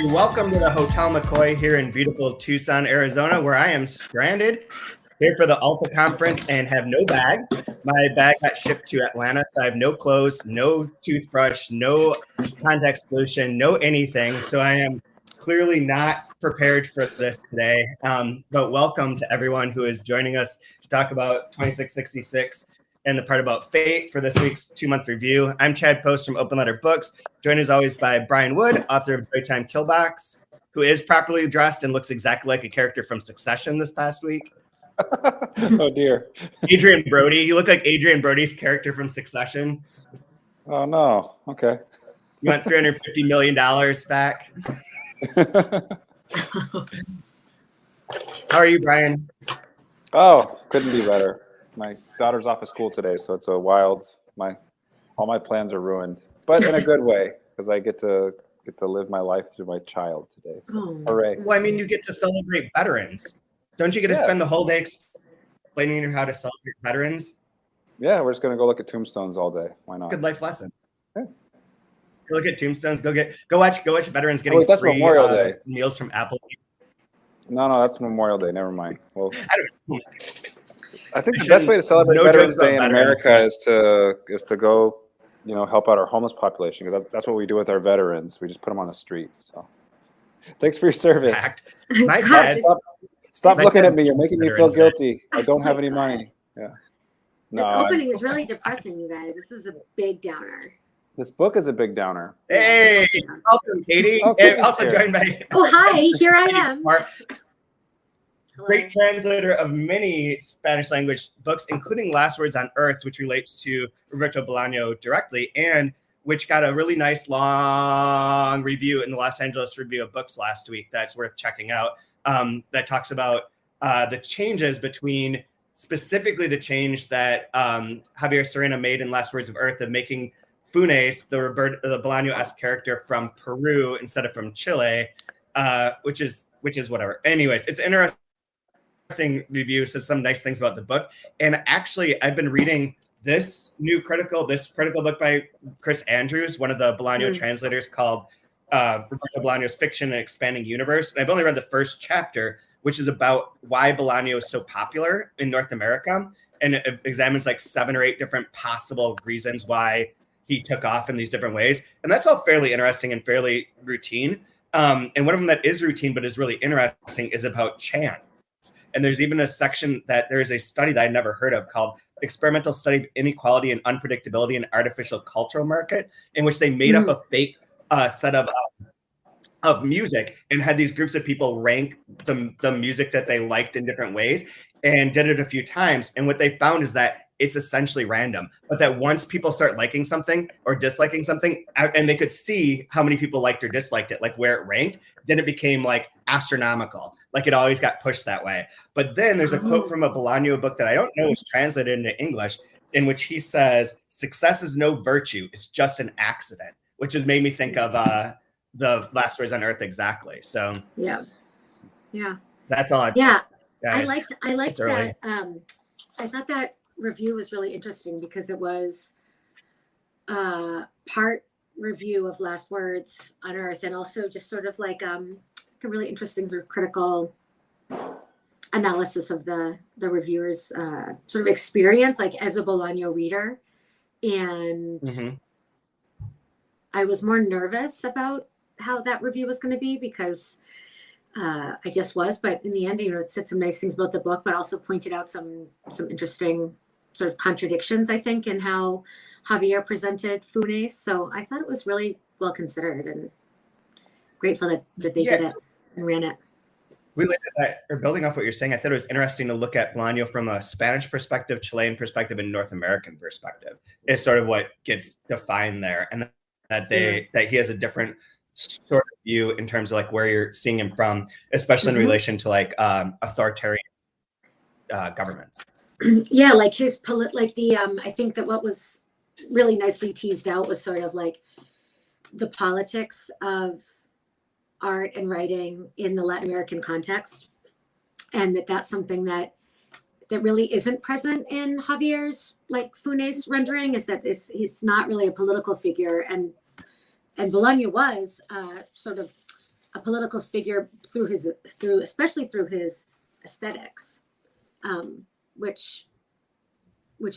everybody. Welcome to the Hotel McCoy here in beautiful Tucson, Arizona, where I am stranded here for the Alta conference and have no bag. My bag got shipped to Atlanta, so I have no clothes, no toothbrush, no contact solution, no anything. So I am clearly not prepared for this today. But welcome to everyone who is joining us to talk about 2666 and the part about fate for this week's 2-month review. I'm Chad Post from Open Letter Books, joined as always by Brian Wood, author of Daytime Killbox, who is properly dressed and looks exactly like a character from Succession this past week. Oh dear. Adrian Brody, you look like Adrian Brody's character from Succession. Oh no. Okay. You want $350 million back? How are you, Brian? Oh, couldn't be better. My daughter's off of school today, so it's a wild. All my plans are ruined, but in a good way because I get to live my life through my child today. So, hooray! Well, I mean, you get to celebrate veterans. Don't you get to spend the whole day explaining how to celebrate veterans? Yeah, we're just gonna go look at tombstones all day. Why not? It's a good life lesson. Yeah. Go look at tombstones. Go watch veterans getting that's free Memorial Day. Meals from Applebee's. No, that's Memorial Day. Never mind. Well, I think the I best way to celebrate no Veterans jokes Day on in veterans, America is to go, help out our homeless population because that's what we do with our veterans. We just put them on the street. So, thanks for your service. My dad. Stop My looking dad at me. You're making me feel guilty. I don't have any money. Yeah. This opening is really depressing, you guys. This is a big downer. This book is a big downer. Hey, welcome, Katie. Oh, and also joined by. Oh, hi. Here I am. Great translator of many Spanish language books, including Last Words on Earth, which relates to Roberto Bolaño directly, and which got a really nice long review in the Los Angeles Review of Books last week. That's worth checking out. That talks about the changes between, specifically the change that Javier Serena made in Last Words of Earth of making Funes, the Bolaño-esque character from Peru instead of from Chile, which is whatever. Anyways, it's interesting review, says some nice things about the book. And actually, I've been reading this critical book by Chris Andrews, one of the Bolaño translators, called Roberto Bolaño's Fiction and Expanding Universe. And I've only read the first chapter, which is about why Bolaño is so popular in North America. And it examines like 7 or 8 different possible reasons why he took off in these different ways. And that's all fairly interesting and fairly routine. And one of them that is routine but is really interesting is about chant. And there's even a section that there is a study that I'd never heard of called Experimental Study of Inequality and Unpredictability in Artificial Cultural Market, in which they made up a fake set of music and had these groups of people rank the music that they liked in different ways and did it a few times. And what they found is that it's essentially random, but that once people start liking something or disliking something, and they could see how many people liked or disliked it, like where it ranked, then it became like astronomical. Like it always got pushed that way. But then there's a quote from a Bolaño book that I don't know is translated into English, in which he says, "Success is no virtue; it's just an accident," which has made me think of the Last Words on Earth exactly. So yeah, that's all. Guys. I liked that. I thought that review was really interesting because it was part review of Last Words on Earth and also just sort of like a really interesting sort of critical analysis of the reviewer's sort of experience, like as a Bolaño reader. And I was more nervous about how that review was going to be because I just was, but in the end, it said some nice things about the book, but also pointed out some interesting sort of contradictions, I think, in how Javier presented Funes. So I thought it was really well considered and grateful that they did it and ran it. We looked at that, or building off what you're saying, I thought it was interesting to look at Bolaño from a Spanish perspective, Chilean perspective, and North American perspective. Is sort of what gets defined there, and that that he has a different sort of view in terms of like where you're seeing him from, especially in relation to like authoritarian governments. Yeah, like his I think that what was really nicely teased out was sort of like the politics of art and writing in the Latin American context, and that's something that really isn't present in Javier's like Funes rendering, is that he's not really a political figure, and Bolaño was sort of political figure through especially through his aesthetics, which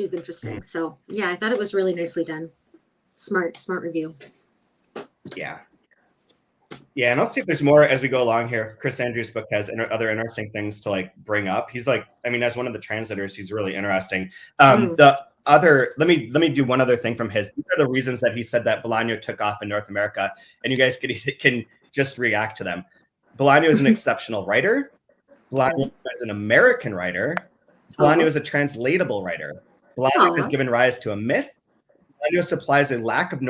is interesting. So yeah, I thought it was really nicely done. Smart review. Yeah. Yeah, and I'll see if there's more as we go along here. Chris Andrews' book has other interesting things to like bring up. He's like, I mean, as one of the translators, he's really interesting. The other, let me do one other thing from his. These are the reasons that he said that Bolaño took off in North America, and you guys can just react to them. Bolaño is an exceptional writer. Bolaño is an American writer. Bolaño is a translatable writer. Bolaño has given rise to a myth. Bolaño supplies a lack in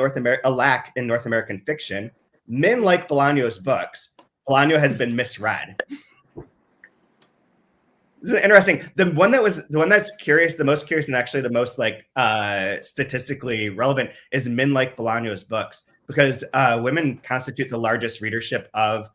North American fiction. Men like Bolaño's books. Bolaño has been misread. This is interesting. The one that's curious, the most curious, and actually the most like statistically relevant is men like Bolaño's books, because women constitute the largest readership of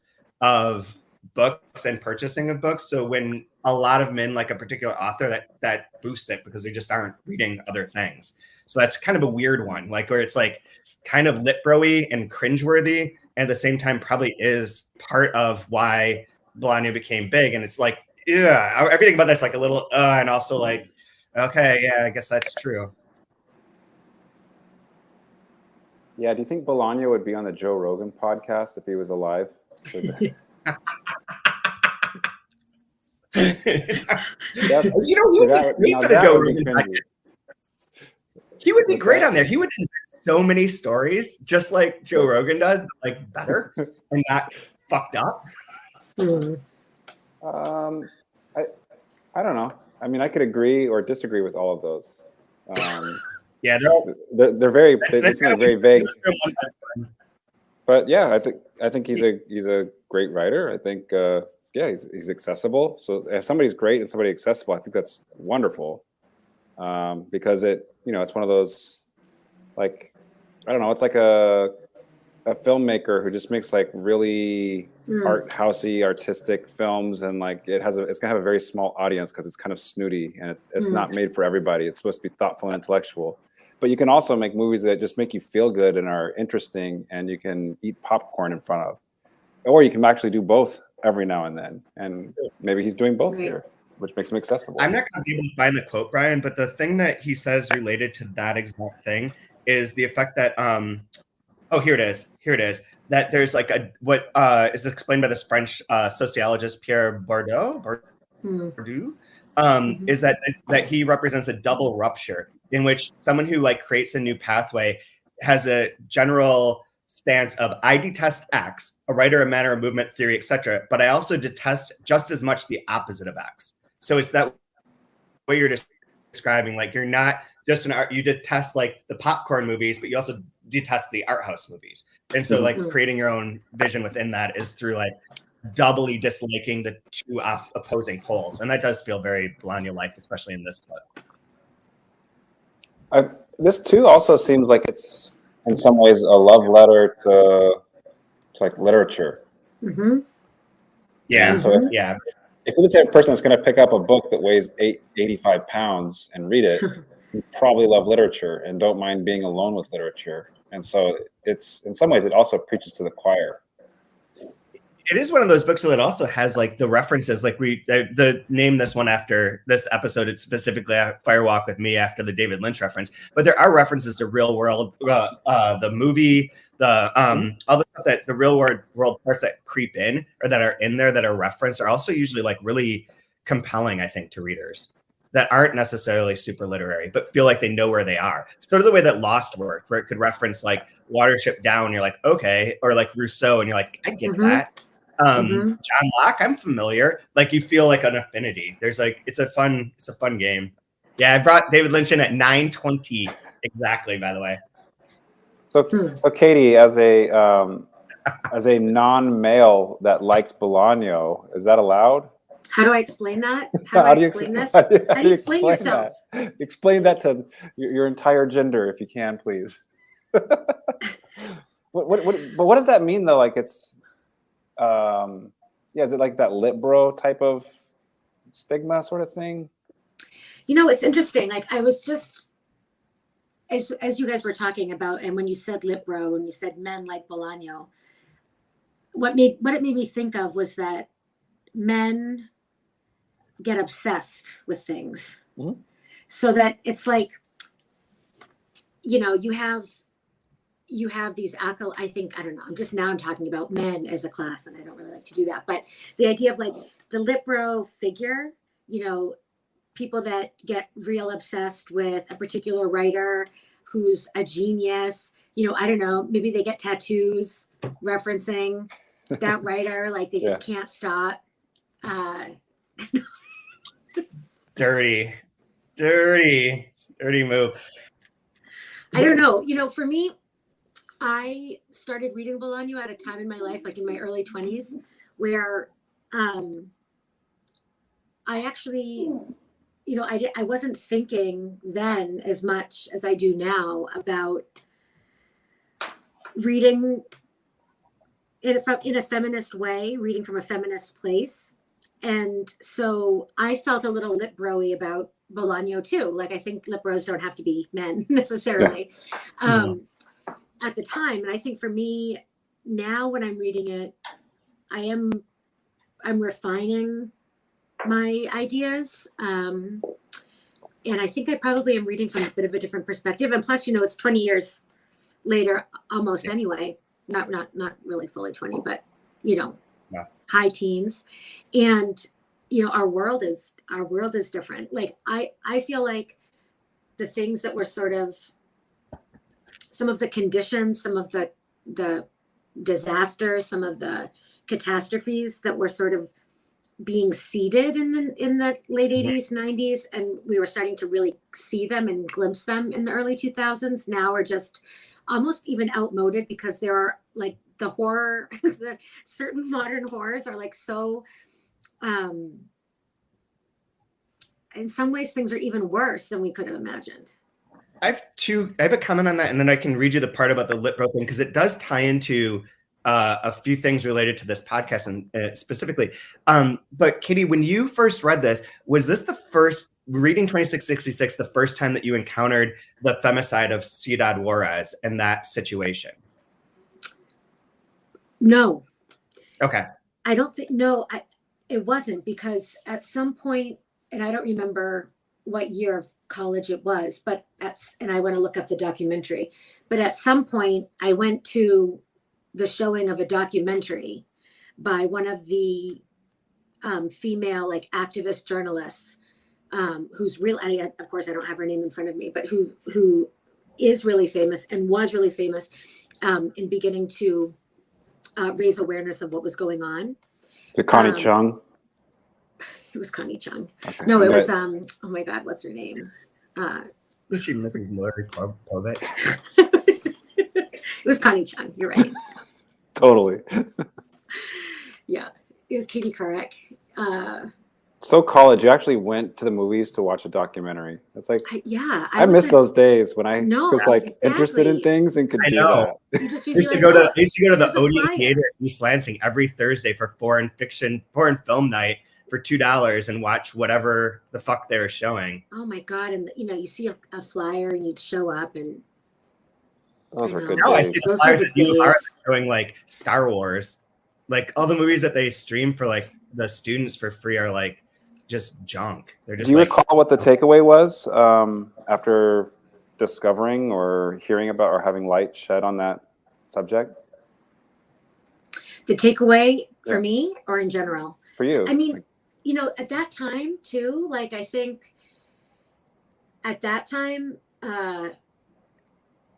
books and purchasing of books. So when a lot of men like a particular author, that boosts it because they just aren't reading other things. So that's kind of a weird one, like where it's like kind of lit bro-y and cringeworthy, and at the same time probably is part of why Bolaño became big. And it's like, yeah, everything about that's like a little and also like, okay, yeah, I guess that's true. Yeah, do you think Bolaño would be on the Joe Rogan podcast if he was alive? You know, he would be great on there. He would invent so many stories, just like Joe Rogan does, but like better and not fucked up. I don't know. I mean, I could agree or disagree with all of those. Yeah, they're very very vague. But yeah, I think he's a great writer. I think he's accessible. So if somebody's great and somebody accessible, I think that's wonderful. Because it's one of those, like, I don't know, it's like a filmmaker who just makes like really art housey, artistic films, and like it's gonna have a very small audience because it's kind of snooty and it's not made for everybody. It's supposed to be thoughtful and intellectual. But you can also make movies that just make you feel good and are interesting, and you can eat popcorn in front of, or you can actually do both every now and then. And maybe he's doing both here, which makes him accessible. I'm not going to be able to find the quote, Brian, but the thing that he says related to that exact thing is the effect that here it is, that there's like what is explained by this French sociologist Pierre Bourdieu, is that he represents a double rupture in which someone who like creates a new pathway has a general stance of, I detest X, a writer, a manner, a movement, theory, etc., but I also detest just as much the opposite of X. So it's that way you're describing, like you're not just an art, you detest like the popcorn movies, but you also detest the art house movies. And so like creating your own vision within that is through like doubly disliking the two opposing poles. And that does feel very Bolaño-like, especially in this book. This too also seems like it's in some ways a love letter to like literature. Yeah. So if you look at a person that's going to pick up a book that weighs 85 pounds and read it, you probably love literature and don't mind being alone with literature. And so it's, in some ways, it also preaches to the choir. It is one of those books that also has like the references, like the name this one after this episode, it's specifically Fire Walk with Me after the David Lynch reference, but there are references to real world, the movie, all the stuff that the real world parts that creep in or that are in there that are referenced are also usually like really compelling, I think, to readers that aren't necessarily super literary, but feel like they know where they are. Sort of the way that Lost worked, where it could reference like Watership Down, you're like, okay, or like Rousseau, and you're like, I get that. John Locke, I'm familiar. Like you feel like an affinity. There's like it's a fun game. Yeah, I brought David Lynch in at 9:20 exactly. By the way. So Katie, as a non-male that likes Bolaño, is that allowed? How do I explain that? How do I explain this? How do you explain yourself? That? Explain that to your entire gender, if you can, please. What does that mean though? Like it's. Is it like that lit bro type of stigma sort of thing? You know, it's interesting. Like I was just, as you guys were talking about, and when you said lit bro and you said men like Bolaño, what it made me think of was that men get obsessed with things. Mhm. So that it's like, you know, you have these I think, I don't know, I'm talking about men as a class, and I don't really like to do that, but the idea of like the lit bro figure, you know, people that get real obsessed with a particular writer who's a genius, you know, I don't know, maybe they get tattoos referencing that writer, like they just can't stop. Dirty move. I don't know. You know, for me, I started reading Bolaño at a time in my life, like in my early 20s, where I actually, you know, I wasn't thinking then as much as I do now about reading in a feminist way, reading from a feminist place. And so I felt a little lit bro-y about Bolaño too. Like, I think lit bros don't have to be men necessarily. At the time. And I think for me now, when I'm reading it, I'm refining my ideas. And I think I probably am reading from a bit of a different perspective. And plus, you know, it's 20 years later, almost anyway, not really fully 20, but you know, high teens. And, you know, our world is different. Like, I feel like the things that were sort of, some of the conditions, some of the disasters, some of the catastrophes that were sort of being seeded in the late 80s, 90s, and we were starting to really see them and glimpse them in the early 2000s, now are just almost even outmoded, because there are like the horror, the certain modern horrors are like so, in some ways things are even worse than we could have imagined. I have a comment on that, and then I can read you the part about the lit bro thing, because it does tie into a few things related to this podcast and specifically. But Katie, when you first read this, was this the first reading 2666, the first time that you encountered the femicide of Ciudad Juarez and that situation? No. Okay. I don't think, no, it wasn't, because at some point, and I don't remember what year of college it was, but and I want to look up the documentary, but at some point I went to the showing of a documentary by one of the female like activist journalists, who's real, of course I don't have her name in front of me, but who is really famous and was really famous in beginning to raise awareness of what was going on. Is it Connie Chung? It was Connie Chung. Okay. No, it was oh my God, what's her name? Was she Mrs. Maury Povett? It was Connie Chung. You're right. Totally. Yeah, it was Katie Couric. So college, you actually went to the movies to watch a documentary. That's like, I miss those days when I was like interested in things and could do that. I used to go to the Odeon Theater in East Lansing every Thursday for foreign film night for $2 and watch whatever the fuck they were showing. Oh my God. And you know, you see a flyer and you'd show up, and those were good now days. I see the flyers that you are showing like Star Wars. Like all the movies that they stream for like the students for free are like just junk. They're just. Do you recall what the takeaway was after discovering or hearing about or having light shed on that subject? The takeaway for me, or in general? For you. I mean, you know, at that time too, like I think at that time,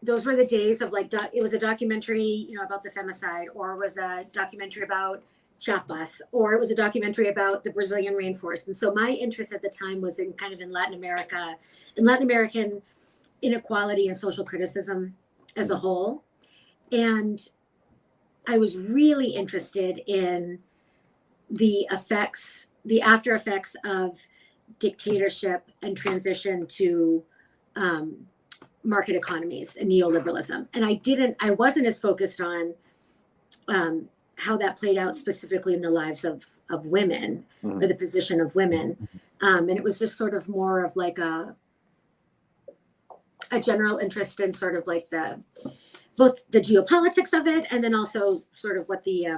those were the days of like, it was a documentary, you know, about the femicide, or it was a documentary about Chiapas, or it was a documentary about the Brazilian rainforest. And so my interest at the time was in kind of in Latin America, in Latin American inequality and social criticism as a whole. And I was really interested in the after effects of dictatorship and transition to market economies and neoliberalism. And I wasn't as focused on how that played out specifically in the lives of women, or the position of women. And it was just sort of more of like a general interest in sort of like the both the geopolitics of it and then also sort of what the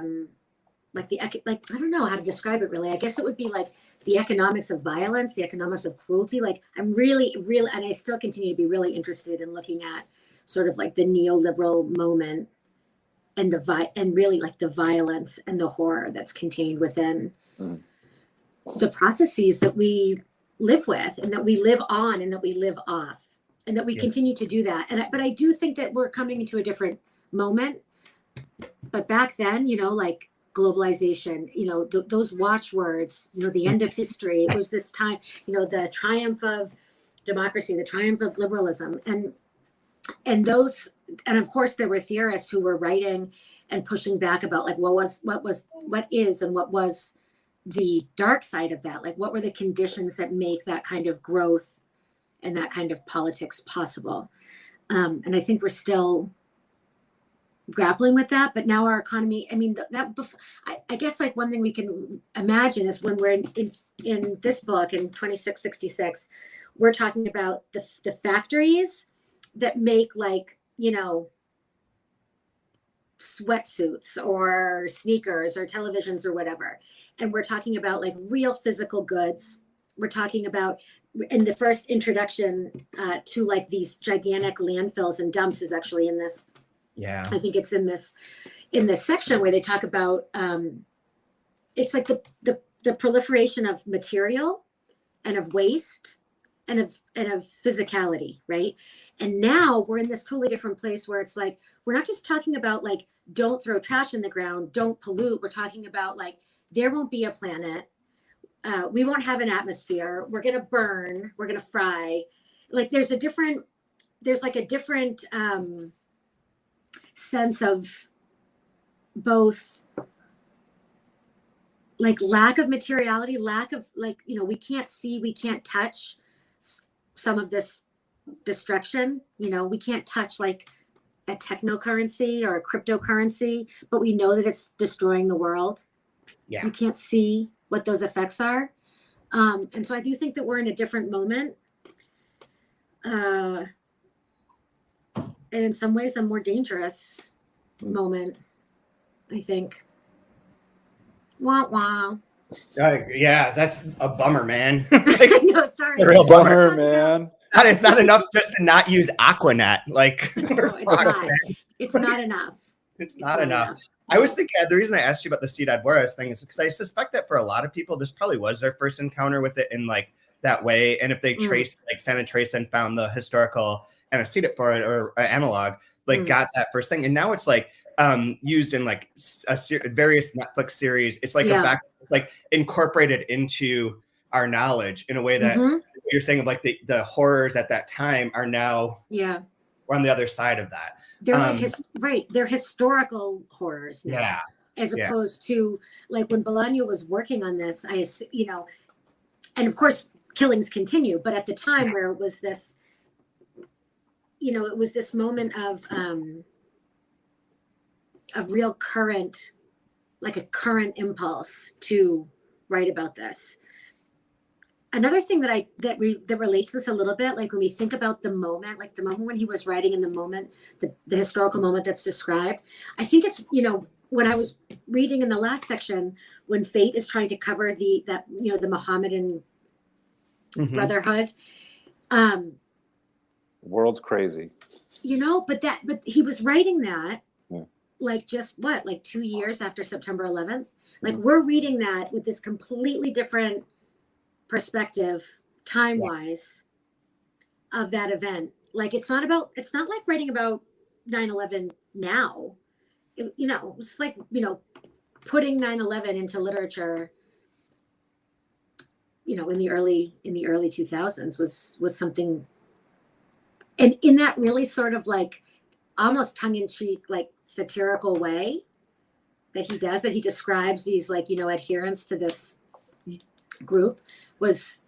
like I don't know how to describe it really. I guess it would be like the economics of violence, the economics of cruelty. Like I'm really, and I still continue to be really interested in looking at sort of like the neoliberal moment and and really like the violence and the horror that's contained within the processes that we live with and that we live on and that we live off and that we continue to do that. But I do think that we're coming into a different moment. But back then, like globalization, those watchwords, the end of history, it was this time, the triumph of democracy, the triumph of liberalism. And those, and of course there were theorists who were writing and pushing back about like what is and what was the dark side of that. Like what were the conditions that make that kind of growth and that kind of politics possible? And I think we're still grappling with that, but now our economy, I mean, I guess like one thing we can imagine is when we're in this book in 2666, we're talking about the factories that make like, sweatsuits or sneakers or televisions or whatever. And we're talking about like real physical goods. We're talking about in the first introduction to like these gigantic landfills and dumps is actually in this. Yeah. I think it's in this section where they talk about it's like the proliferation of material and of waste and of physicality, right? And now we're in this totally different place where it's like we're not just talking about like don't throw trash in the ground, don't pollute. We're talking about like there won't be a planet, we won't have an atmosphere. We're gonna burn. We're gonna fry. Like there's like a different sense of both like lack of materiality, lack of like, we can't see, we can't touch some of this destruction. We can't touch like a technocurrency or a cryptocurrency, but we know that it's destroying the world. Yeah. You can't see what those effects are. And so I do think that we're in a different moment. And in some ways a more dangerous moment, I think. Wah wah. Yeah, that's a bummer, man. I know, sorry. A real bummer, man. It's not enough just to not use Aquanet. Like, No, it's not enough. It's not enough. I was thinking the reason I asked you about the Ciudad Juarez thing is because I suspect that for a lot of people, this probably was their first encounter with it in like that way. And if they traced like San Andreas and found the historical antecedent for it or analog, like got that first thing. And now it's like used in like various Netflix series. It's like it's like incorporated into our knowledge in a way that you're saying of like the horrors at that time are now we're on the other side of that. They're they're historical horrors now, as opposed to like when Bolaño was working on this, and of course killings continue, but at the time where it was this, it was this moment of real current, like a current impulse to write about this. Another thing that relates to this a little bit, like when we think about the moment, like the moment when he was writing in the moment, the historical moment that's described, I think it's, when I was reading in the last section, when Fate is trying to cover the Mohammedan Brotherhood. World's crazy. But he was writing that like just like 2 years after September 11th. Like we're reading that with this completely different perspective time-wise of that event. Like it's not like writing about 9/11 now. It's like, putting 9/11 into literature, in the early 2000s was something, and in that really sort of like almost tongue-in-cheek, like satirical way that he describes these like, adherents to this group was,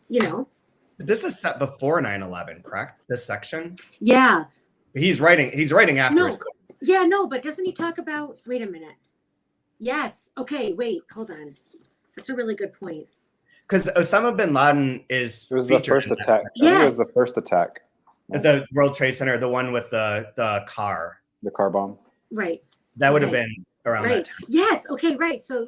This is set before 9/11, correct? This section? Yeah. He's writing after. But doesn't he talk about, wait a minute. Yes. Okay, wait, hold on. That's a really good point. Because Osama bin Laden it was the first attack. Yes. It was the first attack. At the World Trade Center, the one with the car. The car bomb. Right. That would have been around that Right. time. Yes. Okay. Right. So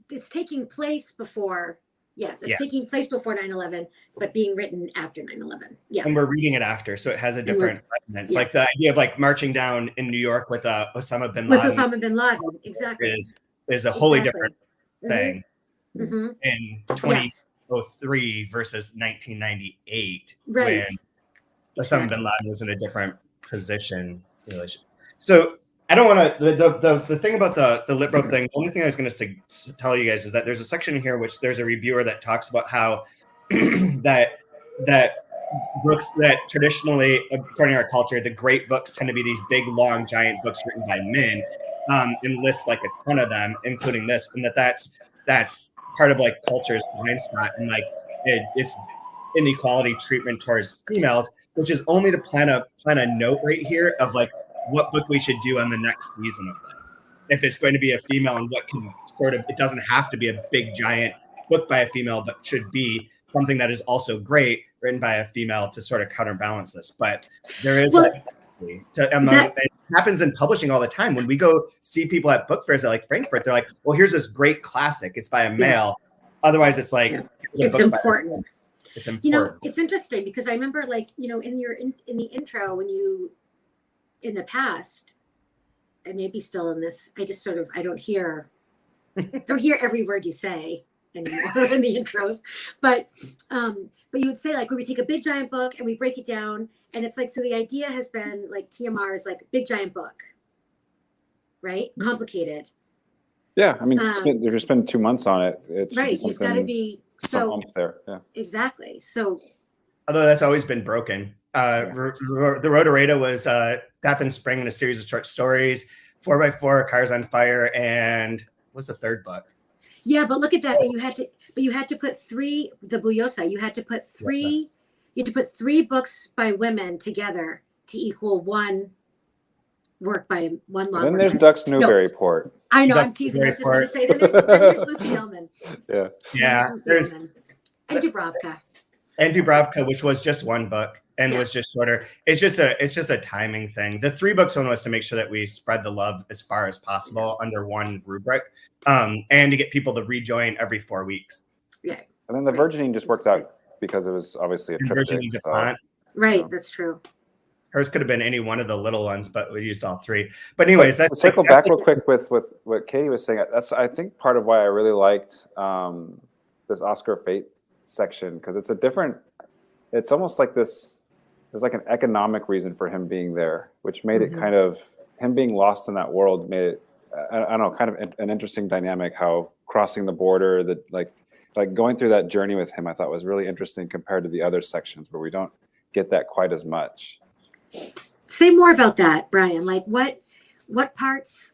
it's taking place before. Yes, it's taking place before 9/11, but being written after 9/11. Yeah. And we're reading it after, so it has a different resonance. Like the idea of like marching down in New York with Osama bin Laden. With Osama bin Laden, exactly. Is a wholly different thing Mm-hmm. in 2003 versus 1998 right. when Osama bin Laden was in a different position. So I don't want to. The thing about the liberal thing. The only thing I was going to tell you guys is that there's a section here which there's a reviewer that talks about how that books that traditionally, according to our culture, the great books tend to be these big, long, giant books written by men, and lists like a ton of them, including this, and that's part of like culture's blind spot, and like it's inequality treatment towards females, which is only to plan a note right here of like what book we should do on the next season of this. If it's going to be a female, and what can it doesn't have to be a big giant book by a female, but should be something that is also great written by a female to sort of counterbalance this. But there is it happens in publishing all the time. When we go see people at book fairs at like Frankfurt, they're like, well, here's this great classic. It's by a male. Otherwise it's like, it's important. It's important. You know, it's interesting because I remember like, you know, in the intro, when you, in the past, and maybe still in this, I just sort of, I don't hear every word you say anymore in the intros, but you would say like, when we take a big giant book and we break it down, and it's like, so the idea has been like TMR is like big giant book, right? Complicated. Yeah, I mean, if you spend 2 months on it, it's got to be so there. Yeah, exactly. So, although that's always been broken. The Rotorada was Death in Spring and a series of short stories, 4x4, Cars on Fire, and what's the third book? Yeah, but look at that. But you had to put three, the Buyosa, you had to put three books by women together to equal one work by one long. Then there's Ducks Newburyport. I know, I'm teasing. I was just going to say, then there's Lucy Ellman. Yeah. There's and Dubravka. And Dubravka, which was just one book and was just shorter. It's just a timing thing. The 3 books one was to make sure that we spread the love as far as possible under one rubric, and to get people to rejoin every 4 weeks. Yeah. And then the Virginie just worked out because it was obviously a triptych. Right, that's true. Hers could have been any one of the little ones, but we used all 3. But anyways, let's circle back real quick with what Katie was saying. That's, I think, part of why I really liked this Oscar Fate section, because it's almost like this, there's like an economic reason for him being there, which made it kind of, him being lost in that world made it, I don't know, kind of an interesting dynamic, how crossing the border, that like going through that journey with him, I thought was really interesting compared to the other sections where we don't get that quite as much. Say more about that, Brian. Like what parts?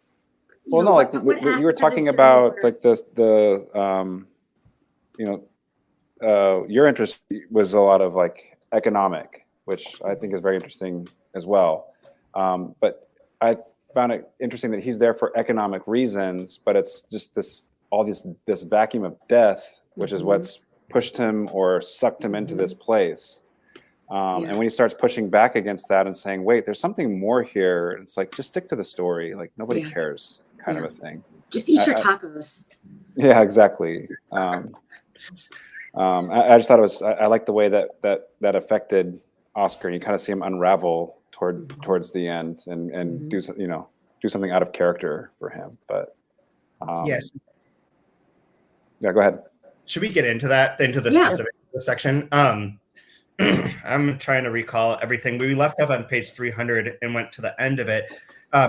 Well, no, like you were talking about like your interest was a lot of like economic, which I think is very interesting as well. But I found it interesting that he's there for economic reasons, but it's just this vacuum of death, which is what's pushed him or sucked him into this place. And when he starts pushing back against that and saying, wait, there's something more here, it's like, just stick to the story. Like nobody cares kind of a thing. Just eat your tacos. Yeah, exactly. I just thought it was, I like the way that affected Oscar, and you kind of see him unravel towards the end and do something out of character for him. But yes. Yeah, go ahead. Should we get into the specific section? I'm trying to recall everything. We left up on page 300 and went to the end of it.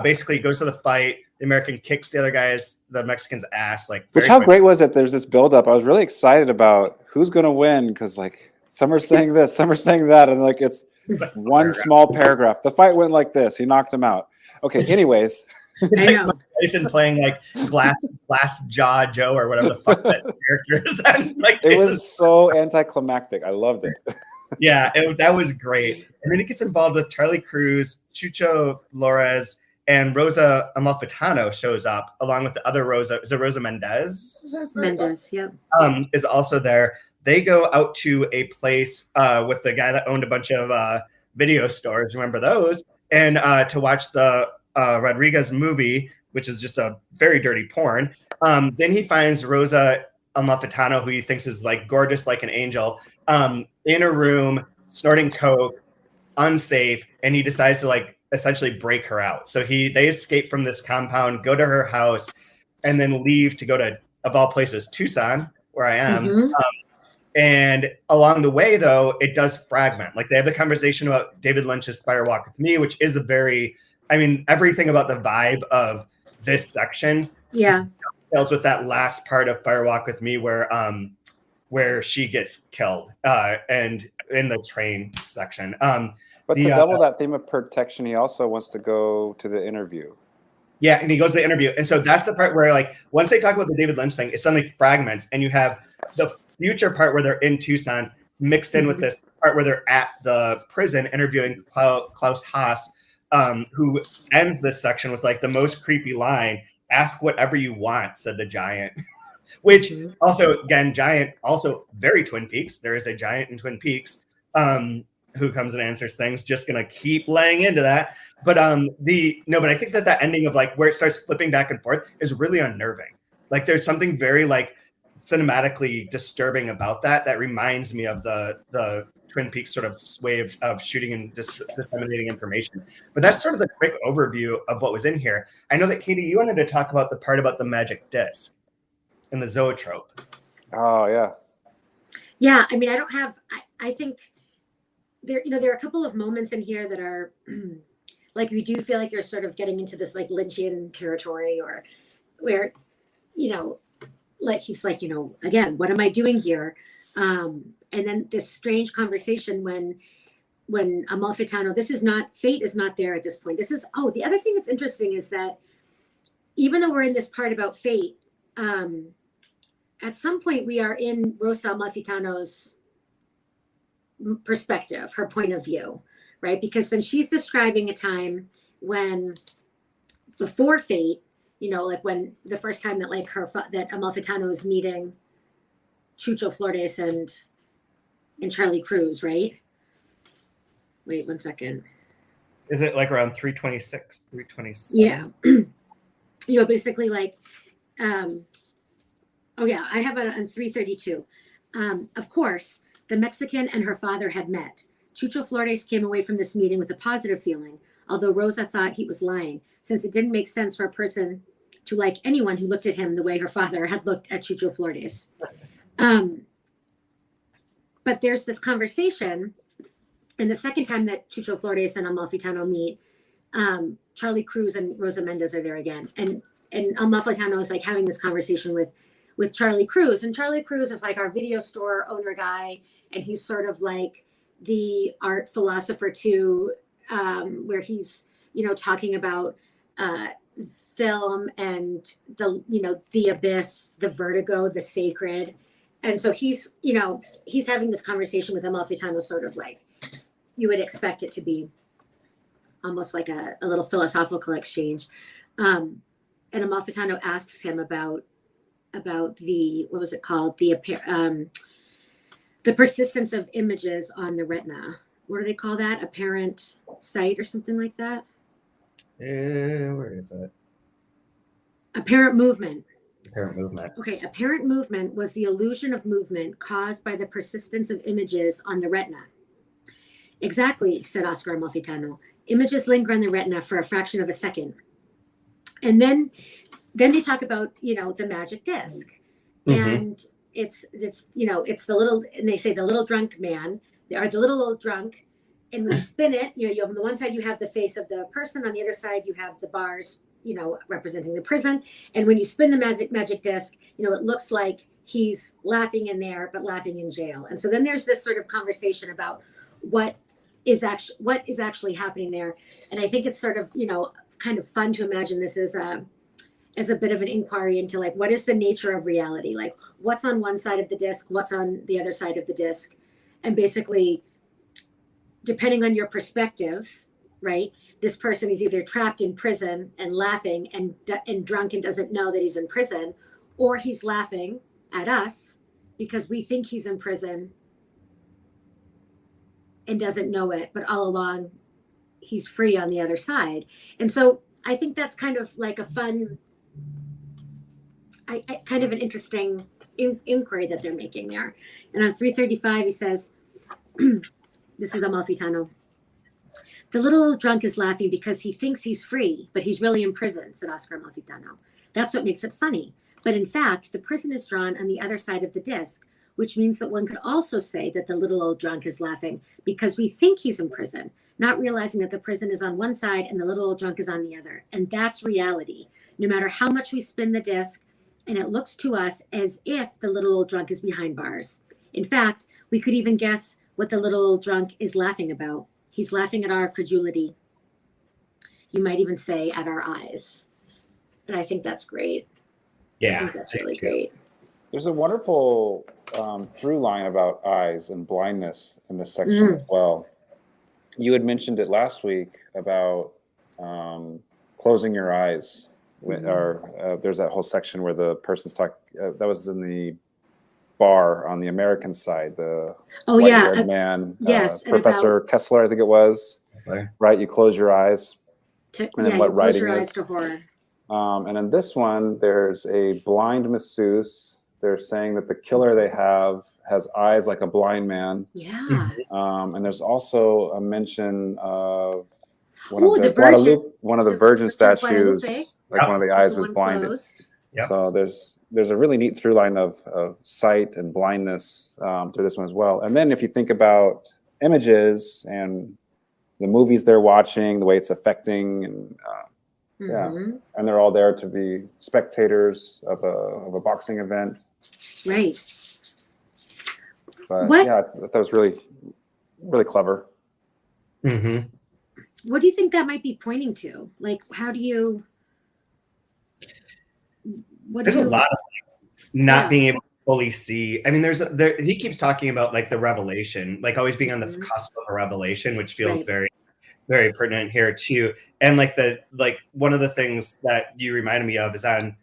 Basically, it goes to the fight. The American kicks the Mexican's ass. How great was it? There's this buildup. I was really excited about who's going to win, because like some are saying this, some are saying that, and like it's one small paragraph. The fight went like this. He knocked him out. Okay. Anyways, it's like Mike Tyson playing like glass jaw Joe or whatever the fuck that character is. It was so anticlimactic. I loved it. Yeah, that was great. And then he gets involved with Charlie Cruz, Chucho Flores, and Rosa Amalfitano shows up along with the other Rosa. Is it Rosa Mendez? Mendez, yeah. Is also there. They go out to a place with the guy that owned a bunch of video stores. Remember those? and to watch the Rodriguez movie, which is just a very dirty porn. Then he finds Rosa Amalfitano, who he thinks is like gorgeous like an angel, in a room snorting coke, unsafe, and he decides to like essentially break her out. So they escape from this compound, go to her house, and then leave to go to, of all places, Tucson, where I am. Mhm. And along the way, though, it does fragment. Like they have the conversation about David Lynch's Fire Walk with Me, which is a very, I mean, everything about the vibe of this section deals with that last part of Fire Walk with Me where she gets killed and in the train section. But to double that theme of protection, he also wants to go to the interview. Yeah, and he goes to the interview. And so that's the part where, like, once they talk about the David Lynch thing, it suddenly fragments, and you have the future part where they're in Tucson mixed in with this part where they're at the prison interviewing Klaus Haas, who ends this section with, like, the most creepy line, "Ask whatever you want," said the giant. Which also, again, giant, also very Twin Peaks. There is a giant in Twin Peaks who comes and answers things. Just gonna keep laying into that. But but I think that ending of like where it starts flipping back and forth is really unnerving. Like there's something very like cinematically disturbing about that reminds me of the Twin Peaks sort of way of shooting and disseminating information. But that's sort of the quick overview of what was in here. I know that Katie, you wanted to talk about the part about the magic disc and the zoetrope. Oh yeah. Yeah, I mean, I think there are a couple of moments in here that are like you do feel like you're sort of getting into this like Lynchian territory, or where, like he's like, again, what am I doing here? And then this strange conversation when Amalfitano, fate is not there at this point. The other thing that's interesting is that even though we're in this part about fate, at some point we are in Rosa Amalfitano's perspective, her point of view, right? Because then she's describing a time when before fate, like when the first time that like that Amalfitano is meeting Chucho Flores and Charlie Cruz, right? Wait 1 second. Is it like around 326, 327? Yeah. Basically like, I have it on 332. Of course, the Mexican and her father had met. Chucho Flores came away from this meeting with a positive feeling, although Rosa thought he was lying, since it didn't make sense for a person to like anyone who looked at him the way her father had looked at Chucho Flores. But there's this conversation, and the second time that Chucho Flores and Amalfitano meet, Charlie Cruz and Rosa Mendez are there again. And Amalfitano is like having this conversation with Charlie Cruz, and Charlie Cruz is like our video store owner guy, and he's sort of like the art philosopher too, where he's talking about film and the abyss, the vertigo, the sacred. And so he's having this conversation with Amalfitano, sort of like you would expect it to be almost like a little philosophical exchange. And Amalfitano asks him about the, what was it called? The persistence of images on the retina. What do they call that? Apparent sight or something like that? Where is it? Apparent movement. Apparent movement. Okay, apparent movement was the illusion of movement caused by the persistence of images on the retina. Exactly, said Oscar Amalfitano. Images linger on the retina for a fraction of a second. And then they talk about, the magic disc. Mm-hmm. And it's the little, and they say the little drunk man, or the little old drunk. And when you spin it, you have on the one side, you have the face of the person. On the other side, you have the bars, representing the prison. And when you spin the magic disc, it looks like he's laughing in there, but laughing in jail. And so then there's this sort of conversation about what is actually happening there. And I think it's sort of, kind of fun to imagine this as a bit of an inquiry into like, what is the nature of reality? Like what's on one side of the disc, what's on the other side of the disc. And basically, depending on your perspective, right? This person is either trapped in prison and laughing and drunk and doesn't know that he's in prison, or he's laughing at us because we think he's in prison and doesn't know it. But all along, he's free on the other side. And so I think that's kind of like a fun, kind of an interesting inquiry that they're making there. And on 335, he says, this is Amalfitano. The little old drunk is laughing because he thinks he's free, but he's really in prison, said Oscar Amalfitano. That's what makes it funny. But in fact, the prison is drawn on the other side of the disc, which means that one could also say that the little old drunk is laughing because we think he's in prison, not realizing that the prison is on one side and the little old drunk is on the other. And that's reality. No matter how much we spin the disc, and it looks to us as if the little old drunk is behind bars. In fact, we could even guess what the little old drunk is laughing about. He's laughing at our credulity. You might even say at our eyes. And I think that's great. Yeah. I think that's really great. There's a wonderful through line about eyes and blindness in this section as well. You had mentioned it last week about closing your eyes. Or there's that whole section where the person's talking. That was in the bar on the American side. The white-haired man, yes, Professor Kessler, I think it was. Right, you close your eyes. And then what you close writing your is. eyes to horror. And in this one, there's a blind masseuse. They're saying that the killer they have has eyes like a blind man. Yeah. And there's also a mention of one of the Virgin statues, like one of the eyes was blinded. Yep. So there's a really neat through line of sight and blindness through this one as well. And then if you think about images and the movies they're watching, the way it's affecting, and and they're all there to be spectators of a boxing event. Right. But yeah, I thought that was really, really clever. Mm-hmm. What do you think that might be pointing to? Like, how do you? There's a lot of not being able to fully see. I mean, he keeps talking about like the revelation, like always being on the cusp of a revelation, which feels very, very pertinent here too. And like one of the things that you reminded me of is on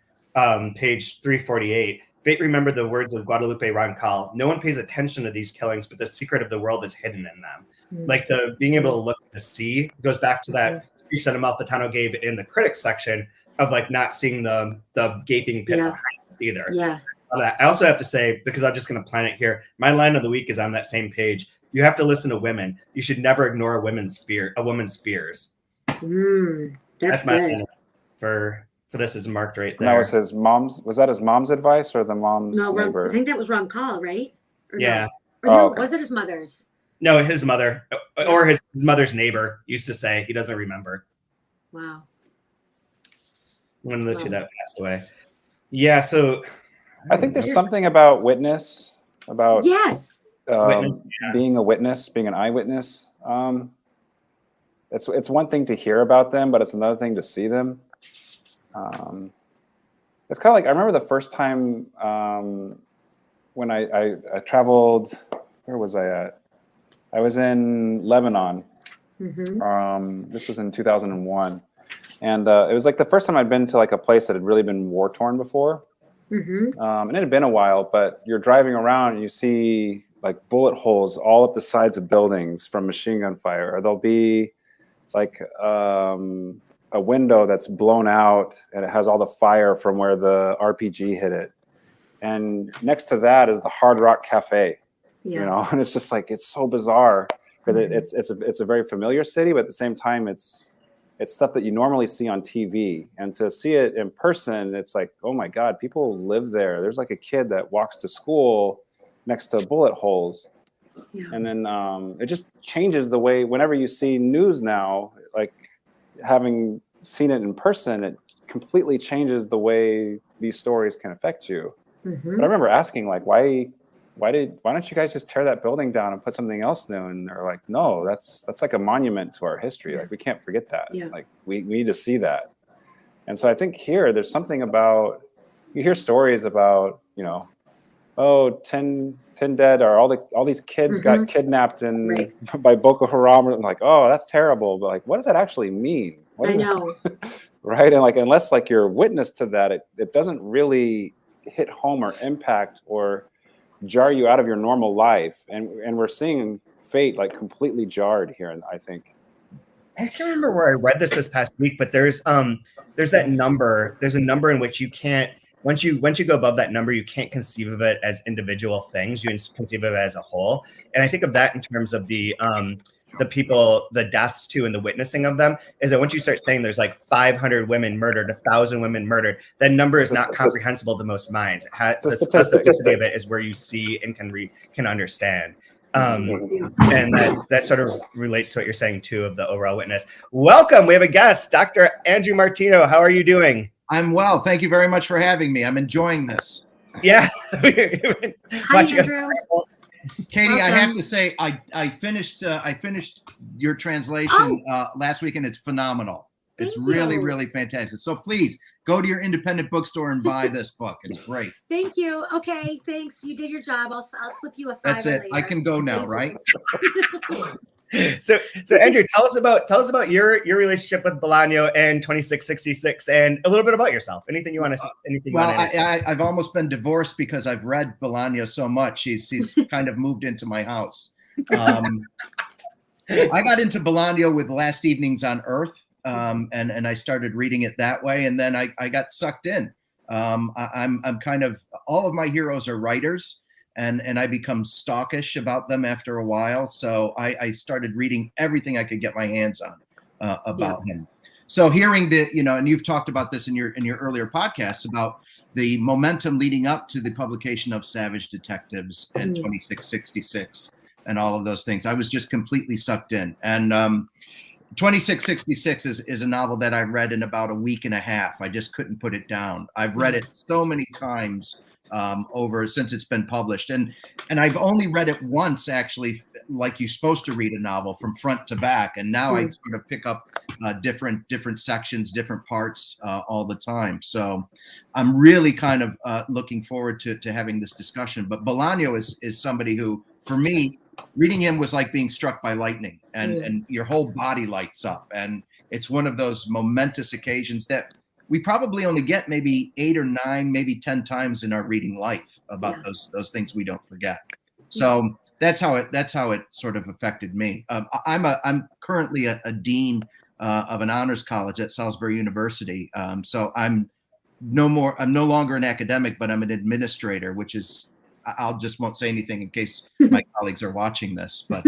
page 348. Fate remembered the words of Guadalupe Roncal. No one pays attention to these killings, but the secret of the world is hidden in them. Like the being able to look to see goes back to that speech that Amalfitano gave in the critics section of like not seeing the gaping pit behind us either. Yeah. I also have to say, because I'm just going to plan it here, my line of the week is on that same page. You have to listen to women. You should never ignore a woman's fears. That's my line for this is marked right there. And that was his mom's. Was that his mom's advice or the mom's neighbor? I think that was wrong call, right? Yeah. Was it his mother's? No, his mother or his mother's neighbor used to say. He doesn't remember. Wow. One of the two that passed away. Yeah, so I think there's something about witness, about being a witness, being an eyewitness. It's one thing to hear about them, but it's another thing to see them. It's kind of like I remember the first time when I traveled. Where was I at? I was in Lebanon. This was in 2001. And it was like the first time I'd been to like a place that had really been war torn before. And it had been a while, but you're driving around and you see like bullet holes all up the sides of buildings from machine gun fire. Or there'll be like a window that's blown out and it has all the fire from where the RPG hit it. And next to that is the Hard Rock Cafe, you know, and it's just like, it's so bizarre because it's a very familiar city, but at the same time, it's stuff that you normally see on TV, and to see it in person, it's like, oh my God, people live there. There's like a kid that walks to school next to bullet holes. And then it just changes the way, whenever you see news now, like having seen it in person, it completely changes the way these stories can affect you. But I remember asking like, why don't you guys just tear that building down and put something else new? And they're like, no, that's like a monument to our history. Like we can't forget that. Like we need to see that. And so I think here there's something about, you hear stories about, you know, 10 dead, or all these kids got kidnapped by Boko Haram. I'm like, oh, that's terrible. But like, what does that actually mean? I know. Right. And like, unless like you're a witness to that, it doesn't really hit home or impact or jar you out of your normal life. And we're seeing fate like completely jarred here, I think. I can't remember where I read this past week, but there's that number. There's a number in which you can't once you go above that number, you can't conceive of it as individual things. You conceive of it as a whole. And I think of that in terms of the people, the deaths too, and the witnessing of them. Is that once you start saying there's like 500 women murdered, 1,000 women murdered, that number is not comprehensible to most minds. The specificity of it is where you see and can understand. And that sort of relates to what you're saying too of the overall witness. Welcome. We have a guest, Dr. Andrew Martino. How are you doing? I'm well. Thank you very much for having me. I'm enjoying this. Yeah. Hi, Andrew. Katie, Welcome. I have to say, I finished your translation last week, and it's phenomenal. It's really, really fantastic. So please go to your independent bookstore and buy this book. It's great. Thank you. Okay, thanks. You did your job. I'll slip you a $5 That's it. later. I can go now, right? So Andrew, tell us about your relationship with Bolaño and 2666, and a little bit about yourself. Anything you want to? Well, I've almost been divorced because I've read Bolaño so much. He's kind of moved into my house. I got into Bolaño with Last Evenings on Earth, and I started reading it that way, and then I got sucked in. I'm kind of, all of my heroes are writers. And I become stalkish about them after a while. So I started reading everything I could get my hands on about him. So hearing and you've talked about this in your earlier podcasts about the momentum leading up to the publication of Savage Detectives and 2666 and all of those things. I was just completely sucked in. And 2666 is a novel that I read in about a week and a half. I just couldn't put it down. I've read it so many times over since it's been published, and I've only read it once, actually, like you're supposed to read a novel from front to back, and now I sort of pick up different sections, different parts all the time. So I'm really kind of looking forward to having this discussion. But Bolaño is somebody who, for me, reading him was like being struck by lightning, and your whole body lights up, and it's one of those momentous occasions that we probably only get maybe 8 or 9, maybe 10 times in our reading life about those things we don't forget. So that's how it sort of affected me. I'm currently a dean of an honors college at Salisbury University. So I'm no longer an academic, but I'm an administrator, which is, won't say anything in case my colleagues are watching this, but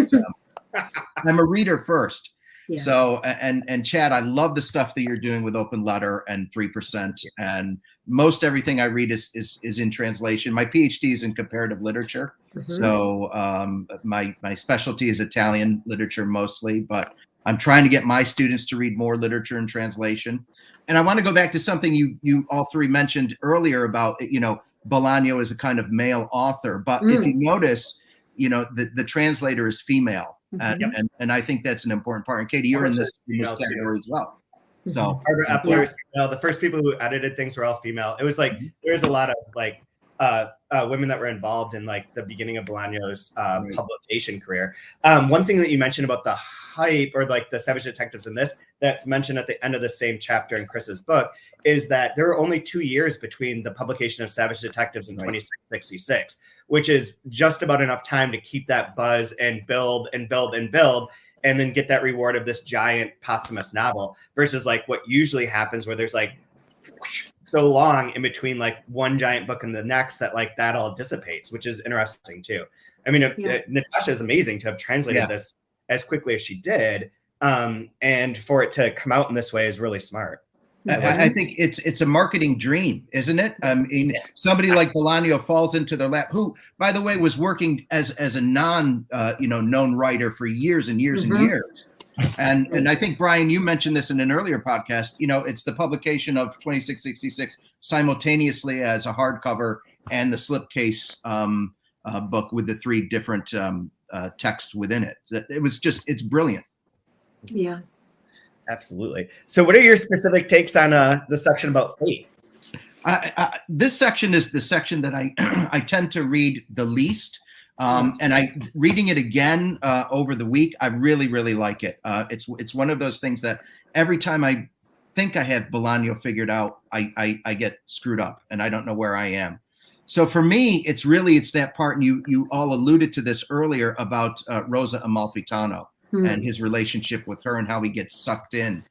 I'm a reader first. Yeah. So, and Chad, I love the stuff that you're doing with Open Letter and 3%. And most everything I read is in translation. My PhD is in comparative literature. So my specialty is Italian literature mostly, but I'm trying to get my students to read more literature in translation. And I want to go back to something you all three mentioned earlier about, Bolaño is a kind of male author. But if you notice, the translator is female. And I think that's an important part. And Katie, you're in this category as well. So Barbara Epler is female. The first people who edited things were all female. It was like there's a lot of women that were involved in like the beginning of Bolaño's publication career. One thing that you mentioned about the hype or like the Savage Detectives in this, that's mentioned at the end of the same chapter in Chris's book, is that there were only 2 years between the publication of Savage Detectives and 2666, which is just about enough time to keep that buzz and build and build and build, and then get that reward of this giant posthumous novel versus like what usually happens where there's like so long in between like one giant book and the next that like that all dissipates, which is interesting too. I mean, Natasha is amazing to have translated this as quickly as she did. And for it to come out in this way is really smart. I think it's a marketing dream, isn't it? I mean, somebody like Bolaño falls into their lap, who, by the way, was working as a known writer for years and years and years. And I think, Brian, you mentioned this in an earlier podcast. It's the publication of 2666 simultaneously as a hardcover and the slipcase book with the 3 different texts within it. It's brilliant. Yeah. Absolutely. So what are your specific takes on the section about fate? This section is the section that I tend to read the least. And reading it again over the week, I really, really like it. It's one of those things that every time I think I have Bolaño figured out, I get screwed up and I don't know where I am. So for me, it's that part, and you all alluded to this earlier about Rosa Amalfitano. and his relationship with her and how he gets sucked in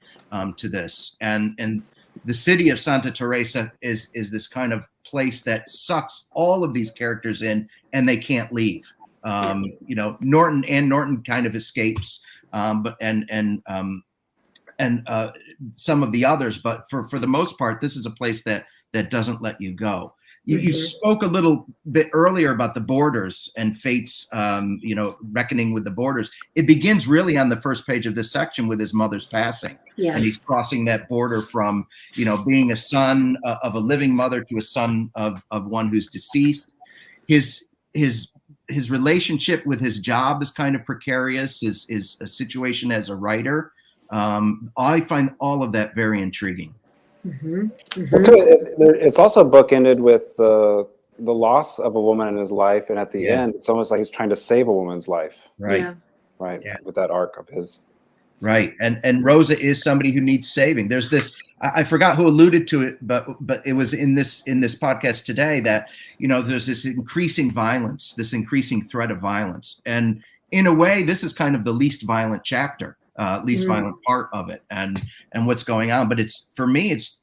to this. And the city of Santa Teresa is this kind of place that sucks all of these characters in, and they can't leave. Norton kind of escapes, but some of the others, but for the most part, this is a place that doesn't let you go. You spoke a little bit earlier about the borders and Fate's, reckoning with the borders. It begins really on the first page of this section with his mother's passing. Yes. And he's crossing that border from, being a son of a living mother to a son of one who's deceased. His relationship with his job is kind of precarious. His situation as a writer. I find all of that very intriguing. It's also bookended with the loss of a woman in his life, and at the end, it's almost like he's trying to save a woman's life. Right. With that arc of his. Right, and Rosa is somebody who needs saving. There's this. I forgot who alluded to it, but it was in this podcast today that there's this increasing violence, this increasing threat of violence, and in a way, this is kind of the least violent chapter. Least violent part of it, and what's going on. But for me, it's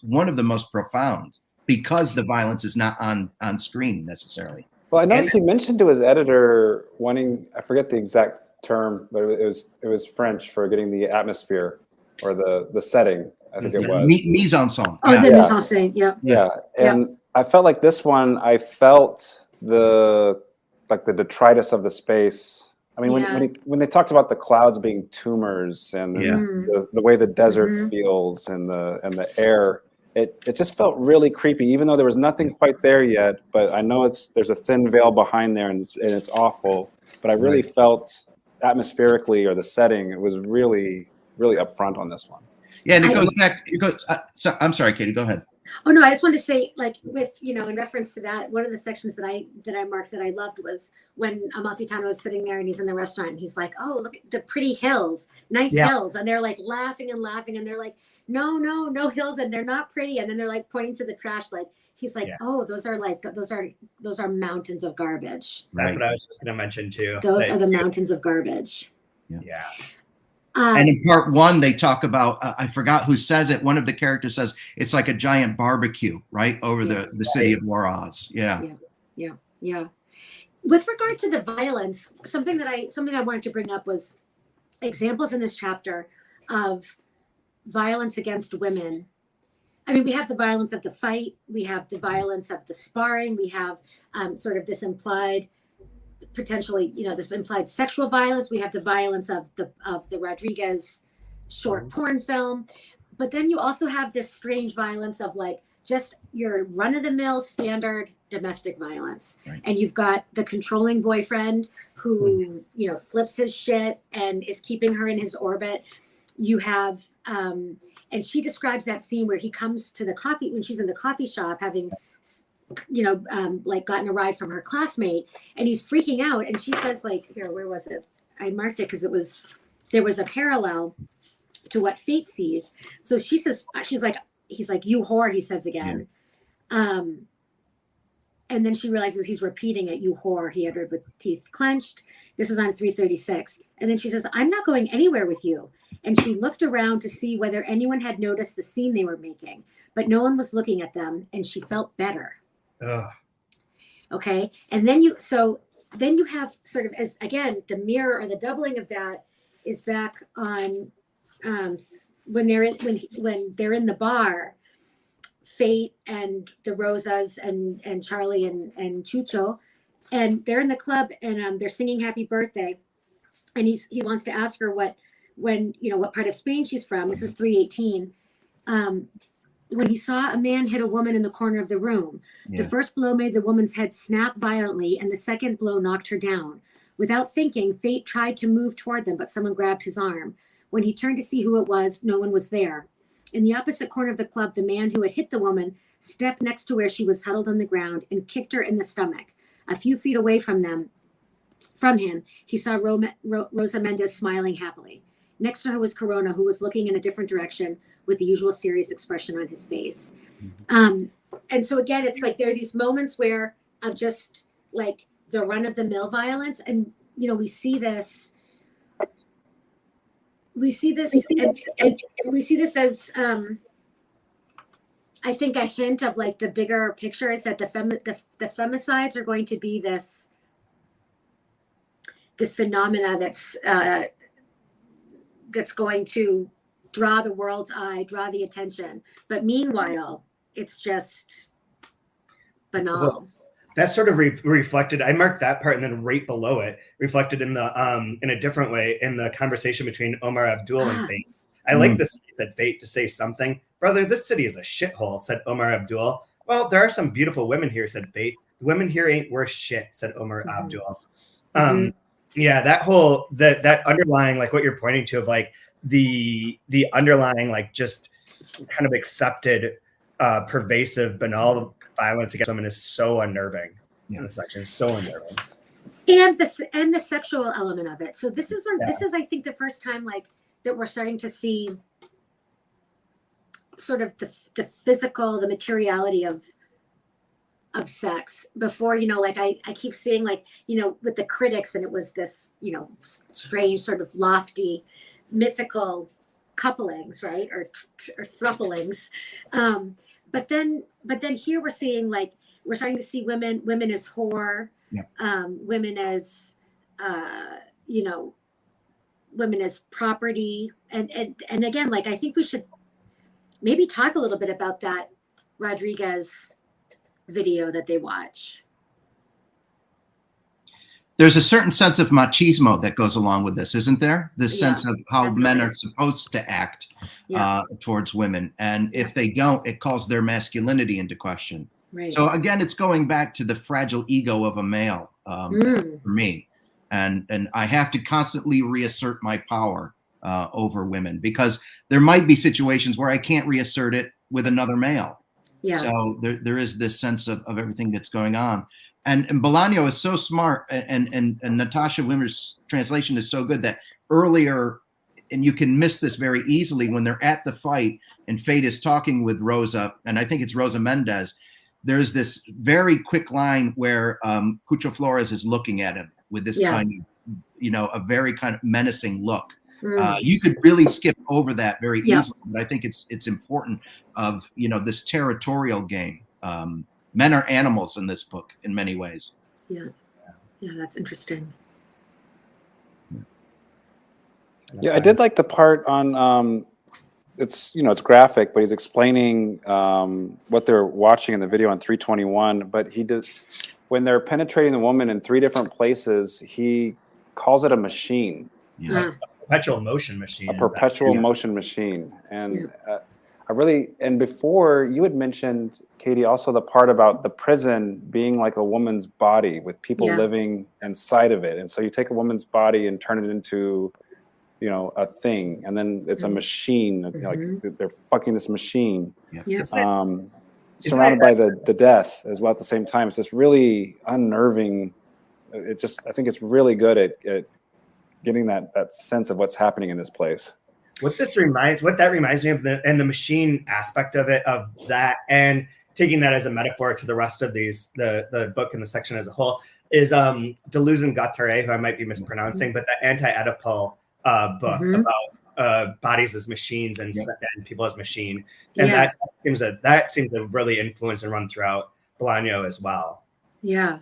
one of the most profound, because the violence is not on screen necessarily. Well, I noticed he mentioned to his editor wanting, I forget the exact term, but it was French for getting the atmosphere or the setting. I think it was mise en scène. Oh, the mise en scène. Yeah. And I felt like this one, I felt the detritus of the space. I mean, when they talked about the clouds being tumors and the way the desert feels and the air, it just felt really creepy, even though there was nothing quite there yet. But I know there's a thin veil behind there, and it's awful. But I really felt atmospherically, or the setting, it was really, really upfront on this one. Yeah, and it goes back. I'm sorry, Katie. Go ahead. Oh no, I just wanted to say, in reference to that, one of the sections that I marked that I loved was when Amalfitano is sitting there and he's in the restaurant and he's like, "Oh, look at the pretty hills, nice hills," and they're like laughing, and they're like, "No hills, and they're not pretty," and then they're like pointing to the trash, like he's like, "Oh, those are mountains of garbage." That's what I was just gonna mention too. Those are the mountains of garbage. Yeah. And in part one, they talk about, I forgot who says it. One of the characters says it's like a giant barbecue, right? Over the city of Juarez. Yeah. With regard to the violence, something I wanted to bring up was examples in this chapter of violence against women. I mean, we have the violence of the fight. We have the violence of the sparring. We have sort of this implied, potentially, this implied sexual violence. We have the violence of the Rodriguez short porn film, but then you also have this strange violence of just your run-of-the-mill standard domestic violence. Right. And you've got the controlling boyfriend who flips his shit and is keeping her in his orbit. You have and she describes that scene where he comes to the coffee, when she's in the coffee shop having gotten a ride from her classmate, and he's freaking out, and she says, here, where was it? I marked it because there was a parallel to what Fate sees. So she says, he's like, "You whore," he says again. Yeah. And then she realizes he's repeating it, "You whore," he uttered with teeth clenched. This was on 336. And then she says, "I'm not going anywhere with you." And she looked around to see whether anyone had noticed the scene they were making, but no one was looking at them, and she felt better. Okay. And then you have sort of, as again, the mirror or the doubling of that is back on when they're in the bar, Fate and the Rosas and Charlie and Chucho, and they're in the club, and they're singing "Happy Birthday," and he wants to ask her what part of Spain she's from. This is 318. When he saw a man hit a woman in the corner of the room. The first blow made the woman's head snap violently, and the second blow knocked her down. Without thinking, Fate tried to move toward them, but someone grabbed his arm. When he turned to see who it was, no one was there. In the opposite corner of the club, the man who had hit the woman stepped next to where she was huddled on the ground and kicked her in the stomach. A few feet away from him, he saw Rosa Mendez smiling happily. Next to her was Corona, who was looking in a different direction with the usual serious expression on his face. And so again, it's like there are these moments where of just like the run-of-the-mill violence. And, we see this we see this, and we see this as I think a hint of like the bigger picture is that the femicides are going to be this phenomena that's going to draw the world's eye, draw the attention. But meanwhile, it's just banal. Well, that's sort of reflected. I marked that part, and then right below it, reflected in the in a different way in the conversation between Omar Abdul and Fate. I like this, said Fate, to say something. Brother, this city is a shithole, said Omar Abdul. Well, there are some beautiful women here, said Fate. The women here ain't worth shit, said Omar Abdul. Yeah, that whole that underlying, like what you're pointing to, of like the underlying, like just kind of accepted pervasive banal violence against women is so unnerving. In the section, so unnerving. And the sexual element of it. So this is this is, I think, the first time like that we're starting to see sort of the physical, the materiality of sex. Before, you know, like I keep seeing, like, you know, with the critics, and it was this, you know, strange sort of lofty mythical couplings, right, or thruplings, but then here we're seeing, like, we're starting to see women as whore, women as you know, women as property, and again, like, I think we should maybe talk a little bit about that Rodriguez video that they watch. There's a certain sense of machismo that goes along with this, isn't there? This sense of how men are supposed to act towards women, and if they don't, it calls their masculinity into question. Right. So again, it's going back to the fragile ego of a male for me, and I have to constantly reassert my power over women, because there might be situations where I can't reassert it with another male. Yeah. So there is this sense of everything that's going on. And Bolaño is so smart, and Natasha Wimmer's translation is so good that earlier, and you can miss this very easily, when they're at the fight and Fate is talking with Rosa, and I think it's Rosa Mendez, there's this very quick line where Cucho Flores is looking at him with this kind of, you know, a very kind of menacing look. You could really skip over that very easily, but I think it's important of, you know, this territorial game. Men are animals in this book in many ways. Yeah, that's interesting. Yeah, I did like the part on it's, you know, it's graphic, but he's explaining what they're watching in the video on 321. But he does, when they're penetrating the woman in 3 different places, he calls it a machine. A perpetual motion machine. A perpetual motion machine. And I really, and before you had mentioned, Katie, also the part about the prison being like a woman's body with people living inside of it. And so you take a woman's body and turn it into, you know, a thing, and then it's a machine. Like they're fucking this machine, surrounded by the death as well at the same time. It's just really unnerving. I think it's really good at getting that sense of what's happening in this place. What that reminds me of, the machine aspect of it, of that, and taking that as a metaphor to the rest of the book and the section as a whole, is Deleuze and Guattari, who I might be mispronouncing, but the anti-Oedipal book about bodies as machines and people as machine, and that seems to really influence and run throughout Bolaño as well. Yeah,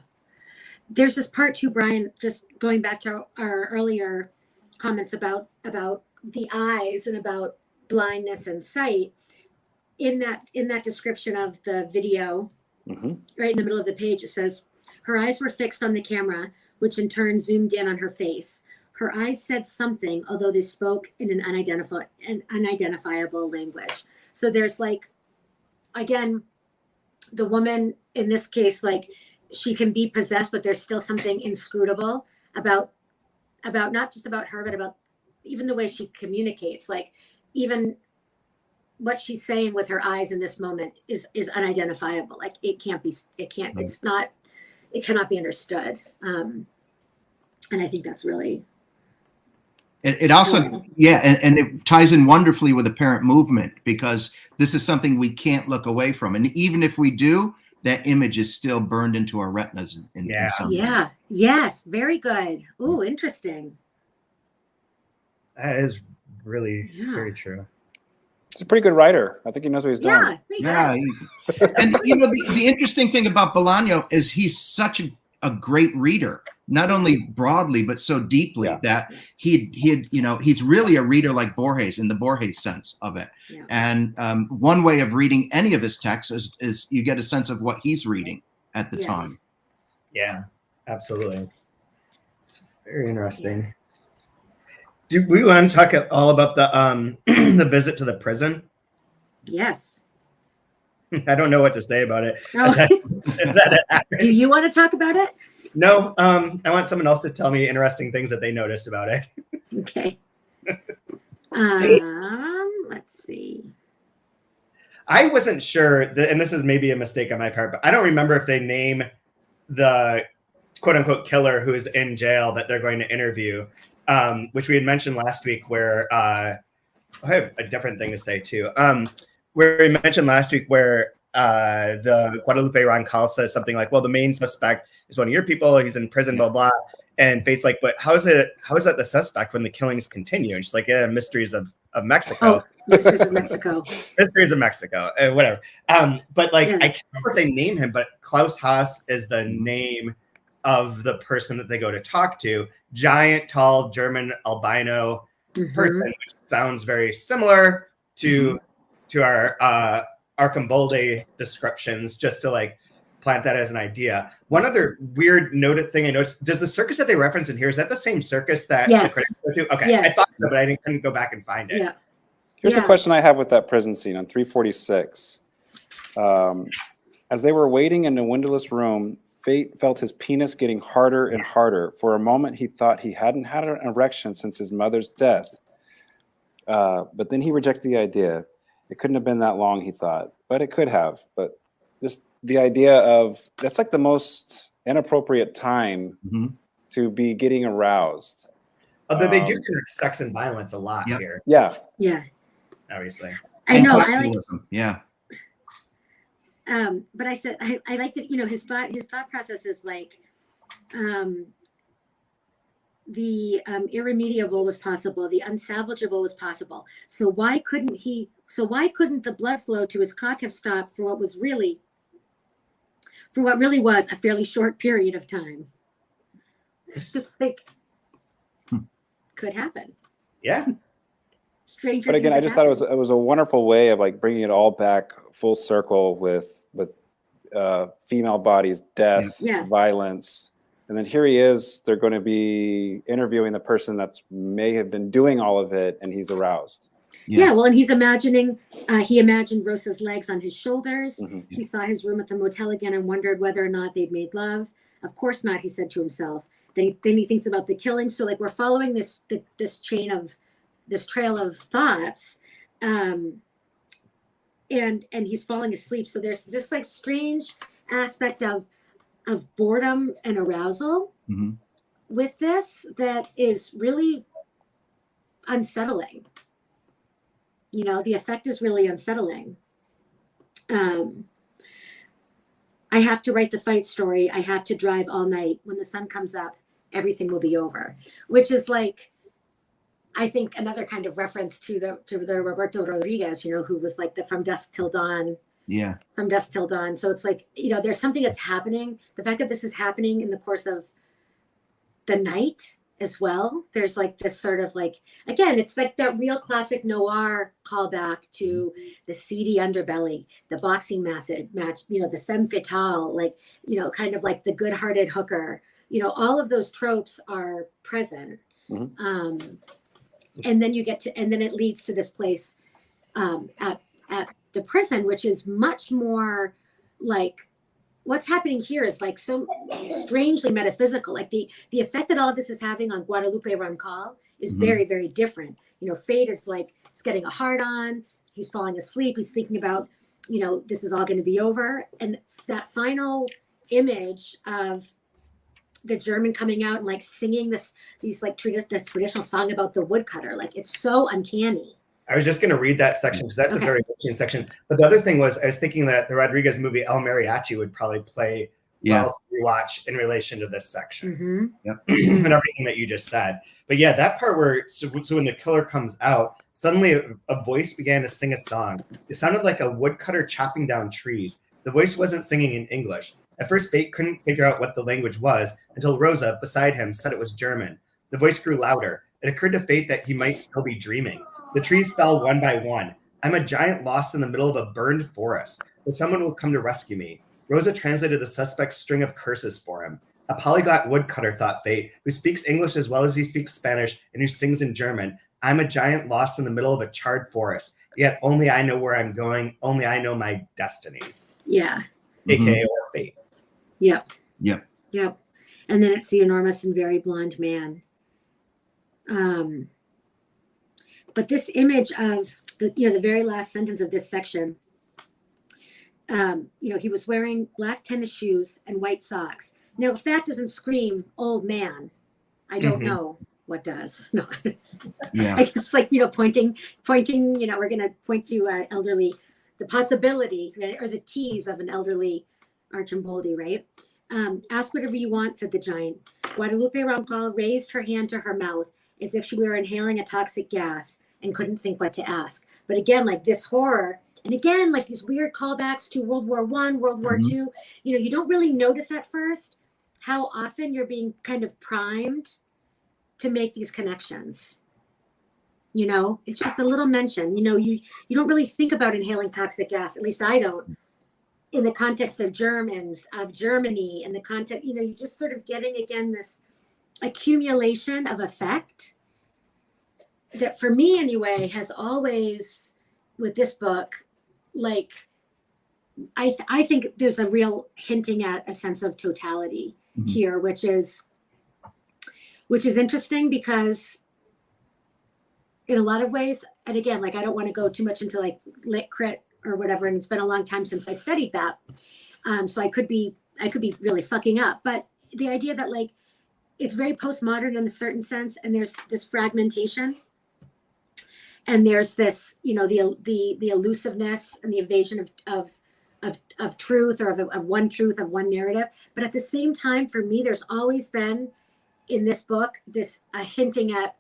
there's this part too, Brian. Just going back to our earlier comments about the eyes and about blindness and sight. In that description of the video, right in the middle of the page, it says, "Her eyes were fixed on the camera, which in turn zoomed in on her face. Her eyes said something, although they spoke in an unidentifiable language." So there's, like, again, the woman in this case, like, she can be possessed, but there's still something inscrutable about not just about her, but about even the way she communicates. Like, even what she's saying with her eyes in this moment is unidentifiable. Like, it cannot be understood. And I think that's really. It also, and it ties in wonderfully with apparent movement, because this is something we can't look away from. And even if we do, that image is still burned into our retinas. In some way. Yes. Very good. Ooh, interesting. That is Really, Yeah. very true. He's a pretty good writer. I think he knows what he's doing. Yeah, pretty good. And the interesting thing about Bolaño is he's such a great reader, not only broadly but so deeply that he's really a reader like Borges in the Borges sense of it. Yeah. And one way of reading any of his texts is you get a sense of what he's reading at the time. Yeah, absolutely. It's very interesting. Do we want to talk all about the the visit to the prison? Yes. I don't know what to say about it. No. Do you want to talk about it? No, I want someone else to tell me interesting things that they noticed about it. Okay. Let's see. I wasn't sure, and this is maybe a mistake on my part, but I don't remember if they name the quote unquote killer who is in jail that they're going to interview, which we had mentioned last week, where I have a different thing to say too. Where we mentioned last week where the Guadalupe Roncal says something like, well, the main suspect is one of your people, he's in prison, blah, blah. And Faith's like, but how is that the suspect when the killings continue? And she's like, yeah, mysteries of Mexico. Oh, Mysteries of Mexico. Mysteries of Mexico, whatever. But like, Yes. I can't remember if they name him, but Klaus Haas is the name of the person that they go to talk to. Giant, tall, German albino person, which sounds very similar to our Arcambolde descriptions, just to like plant that as an idea. One other weird noted thing I noticed, does the circus that they reference in here, is that the same circus that the critics go to? Okay, I thought so, but I couldn't go back and find it. Yeah. Here's a question I have with that prison scene on 346. As they were waiting in a windowless room, Fate felt his penis getting harder and harder. For a moment, he thought he hadn't had an erection since his mother's death. But then he rejected the idea. It couldn't have been that long, he thought, but it could have. But just the idea of, that's like the most inappropriate time to be getting aroused. Although they do connect sex and violence a lot here. Yeah. Yeah. Obviously. I know. I like. Yeah. But I said I like that. You know, his thought process is like, the irremediable was possible, the unsalvageable was possible. So why couldn't the blood flow to his cock have stopped for what really was a fairly short period of time? It's like could happen. Yeah. Stranger. But again, I just thought it was a wonderful way of like bringing it all back full circle with female bodies, death, violence. And then here he is, they're going to be interviewing the person that's may have been doing all of it, and he's aroused. Yeah, well, and he's imagining, he imagined Rosa's legs on his shoulders. He saw his room at the motel again and wondered whether or not they'd made love. Of course not, he said to himself. Then he thinks about the killing. So like we're following this trail of thoughts. And he's falling asleep. So there's this like strange aspect of boredom and arousal with this that is really unsettling. You know, the effect is really unsettling. I have to write the fight story. I have to drive all night. When the sun comes up, everything will be over. Which is like, I think another kind of reference to the Roberto Rodriguez, you know, who was like the From Dusk Till Dawn. Yeah. From Dusk Till Dawn. So it's like, you know, there's something that's happening. The fact that this is happening in the course of the night as well. There's like this sort of like, again, it's like that real classic noir callback to the seedy underbelly, the boxing match, you know, the femme fatale, like, you know, kind of like the good-hearted hooker, you know, all of those tropes are present. And then it leads to this place at the prison, which is much more like, what's happening here is like so strangely metaphysical. Like the effect that all of this is having on Guadalupe Roncal is very, very different. You know, Fate is like, it's getting a hard on. He's falling asleep. He's thinking about, you know, this is all going to be over. And that final image of the German coming out and like singing this traditional song about the woodcutter, like it's so uncanny. I was just going to read that section because that's a very interesting section. But the other thing was, I was thinking that the Rodriguez movie El Mariachi would probably play well to rewatch in relation to this section. Mm-hmm. And everything that you just said. But yeah, that part where so when the killer comes out, suddenly a voice began to sing a song. It sounded like a woodcutter chopping down trees. The voice wasn't singing in English. At first, Fate couldn't figure out what the language was until Rosa, beside him, said it was German. The voice grew louder. It occurred to Fate that he might still be dreaming. The trees fell one by one. I'm a giant lost in the middle of a burned forest, but someone will come to rescue me. Rosa translated the suspect's string of curses for him. A polyglot woodcutter, thought Fate, who speaks English as well as he speaks Spanish and who sings in German. I'm a giant lost in the middle of a charred forest. Yet only I know where I'm going. Only I know my destiny. Yeah. AKA or Fate. Yep. Yep. Yep. And then it's the enormous and very blonde man. But this image of the very last sentence of this section, he was wearing black tennis shoes and white socks. Now, if that doesn't scream old man, I don't know what does. No. Yeah. I guess like, pointing, we're going to point to elderly, the possibility or the tease of an elderly Archamboldi, right? Ask whatever you want, said the giant. Guadalupe Roncal raised her hand to her mouth as if she were inhaling a toxic gas and couldn't think what to ask. But again, like this horror, and again, like these weird callbacks to World War I, World War II, you don't really notice at first how often you're being kind of primed to make these connections. It's just a little mention. You don't really think about inhaling toxic gas, at least I don't, in the context of Germans, of Germany, in the context, you're just sort of getting, again, this accumulation of effect that for me anyway has always, with this book, like, I think there's a real hinting at a sense of totality here, which is interesting because in a lot of ways, and again, like I don't want to go too much into like lit crit or whatever, and it's been a long time since I studied that, so I could be really fucking up. But the idea that like it's very postmodern in a certain sense, and there's this fragmentation, and there's this the elusiveness and the evasion of truth or of one truth, of one narrative. But at the same time, for me, there's always been in this book a hinting at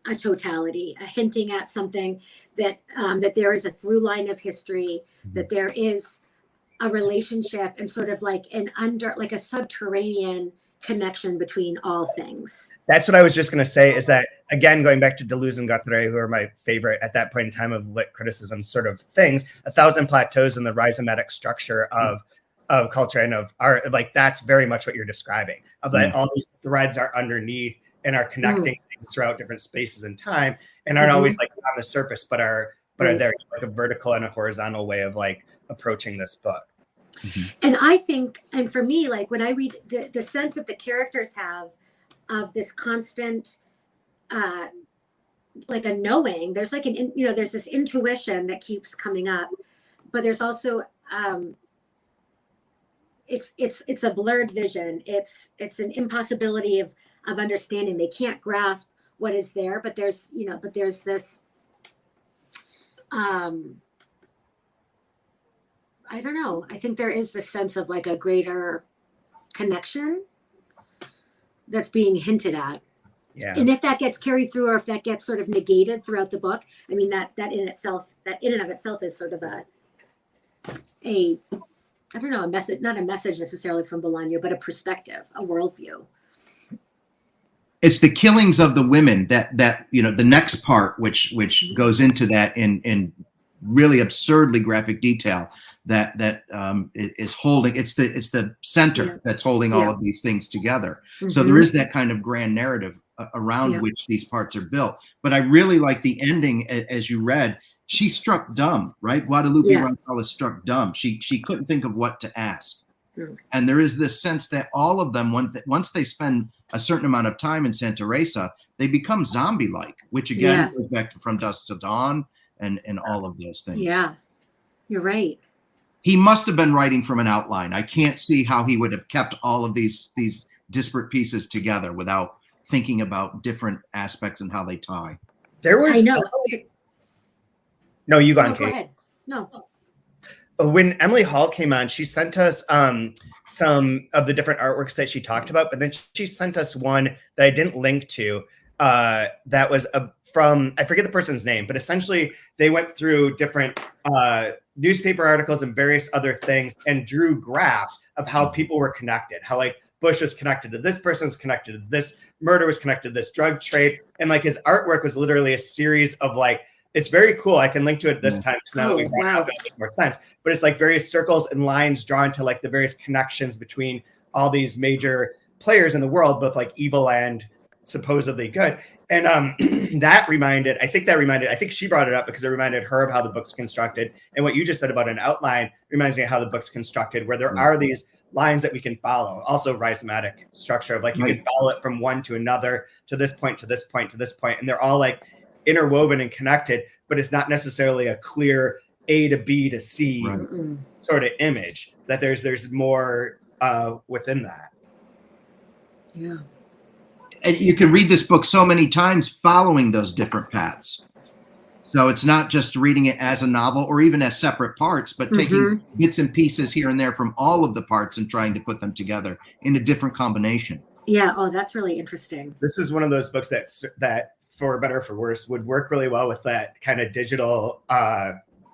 a totality, a hinting at something that that there is a through line of history, that there is a relationship and sort of like a subterranean connection between all things. That's what I was just going to say, is that, again, going back to Deleuze and Guattari, who are my favorite at that point in time of lit criticism sort of things, 1,000 Plateaus and the rhizomatic structure of culture and of art, like that's very much what you're describing, of that all these threads are underneath and are connecting things throughout different spaces and time, and aren't always like on the surface, but are there like a vertical and a horizontal way of like approaching this book. And I think, and for me, like when I read the sense that the characters have of this constant, like a knowing, there's like there's this intuition that keeps coming up, but there's also, it's a blurred vision. It's an impossibility of understanding. They can't grasp what is there, but there's this, I don't know. I think there is this sense of like a greater connection that's being hinted at. Yeah. And if that gets carried through, or if that gets sort of negated throughout the book, I mean, that in and of itself is sort of a I don't know, a message, not a message necessarily from Bolaño, but a perspective, a worldview. It's the killings of the women that the next part, which goes into that in really absurdly graphic detail, that is holding. It's the center that's holding all of these things together. So there is that kind of grand narrative around which these parts are built. But I really like the ending, as you read. She struck dumb, right? Guadalupe Roncal is struck dumb. She couldn't think of what to ask. And there is this sense that all of them, once they spend a certain amount of time in Santa Teresa, they become zombie-like, which again goes back to From Dusk to Dawn and all of those things. Yeah, you're right. He must have been writing from an outline. I can't see how he would have kept all of these disparate pieces together without thinking about different aspects and how they tie. There was I know. No, you go on, Go Kate. ahead. No. when Emily Hall came on, she sent us some of the different artworks that she talked about, but then she sent us one that I didn't link to. That was from, I forget the person's name, but essentially they went through different newspaper articles and various other things and drew graphs of how people were connected, how like Bush was connected to this person, was connected to this murder, was connected to this drug trade. And like his artwork was literally a series of like, it's very cool. I can link to it this time because now that we've brought it up, it makes more sense. But it's like various circles and lines drawn to like the various connections between all these major players in the world, both like evil and supposedly good. And I think she brought it up because it reminded her of how the book's constructed. And what you just said about an outline reminds me of how the book's constructed, where there are these lines that we can follow. Also rhizomatic structure of like you can follow it from one to another, to this point, to this point, to this point. And they're all like interwoven and connected, but it's not necessarily a clear A to B to C sort of image, that there's more within that. Yeah. And you can read this book so many times following those different paths. So it's not just reading it as a novel or even as separate parts, but taking bits and pieces here and there from all of the parts and trying to put them together in a different combination. Yeah. Oh, that's really interesting. This is one of those books that for better or for worse would work really well with that kind of digital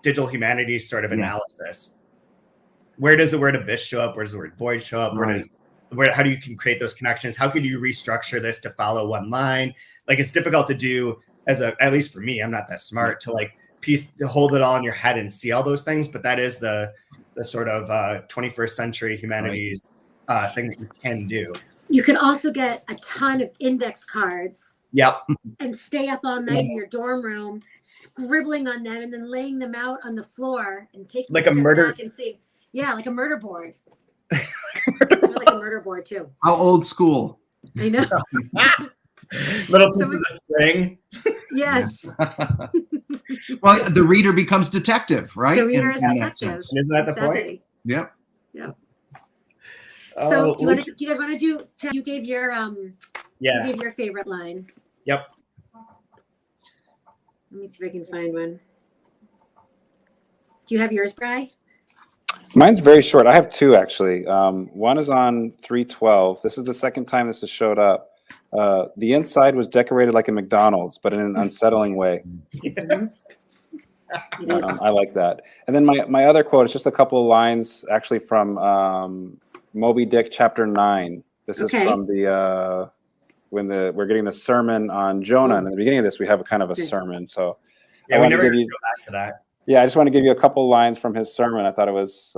humanities sort of analysis. Where does the word abyss show up? Where does the word void show up? How do you can create those connections? How could you restructure this to follow one line? Like it's difficult to do at least for me, I'm not that smart to like to hold it all in your head and see all those things. But that is the sort of 21st century humanities thing that you can do. You can also get a ton of index cards. Yep. And stay up all night in your dorm room, scribbling on them and then laying them out on the floor and taking like a murder back and see. Yeah, like a murder board. Like a murder board too. How old school. I know. Little pieces of string. Yes. Well, the reader becomes detective, right? The reader is detective. Isn't that the point? Yep. Yep. So do you guys want to do? You gave your you gave your favorite line. Yep. Let me see if I can find one. Do you have yours, Bri? Mine's very short. I have two actually. One is on 312. This is the second time this has showed up. The inside was decorated like a McDonald's, but in an unsettling way. I like that. And then my other quote is just a couple of lines actually from Moby Dick chapter 9. This is from the when we're getting the sermon on Jonah, and at the beginning of this we have a kind of a sermon. So yeah, we never go back to that. Yeah, I just want to give you a couple lines from his sermon. I thought it was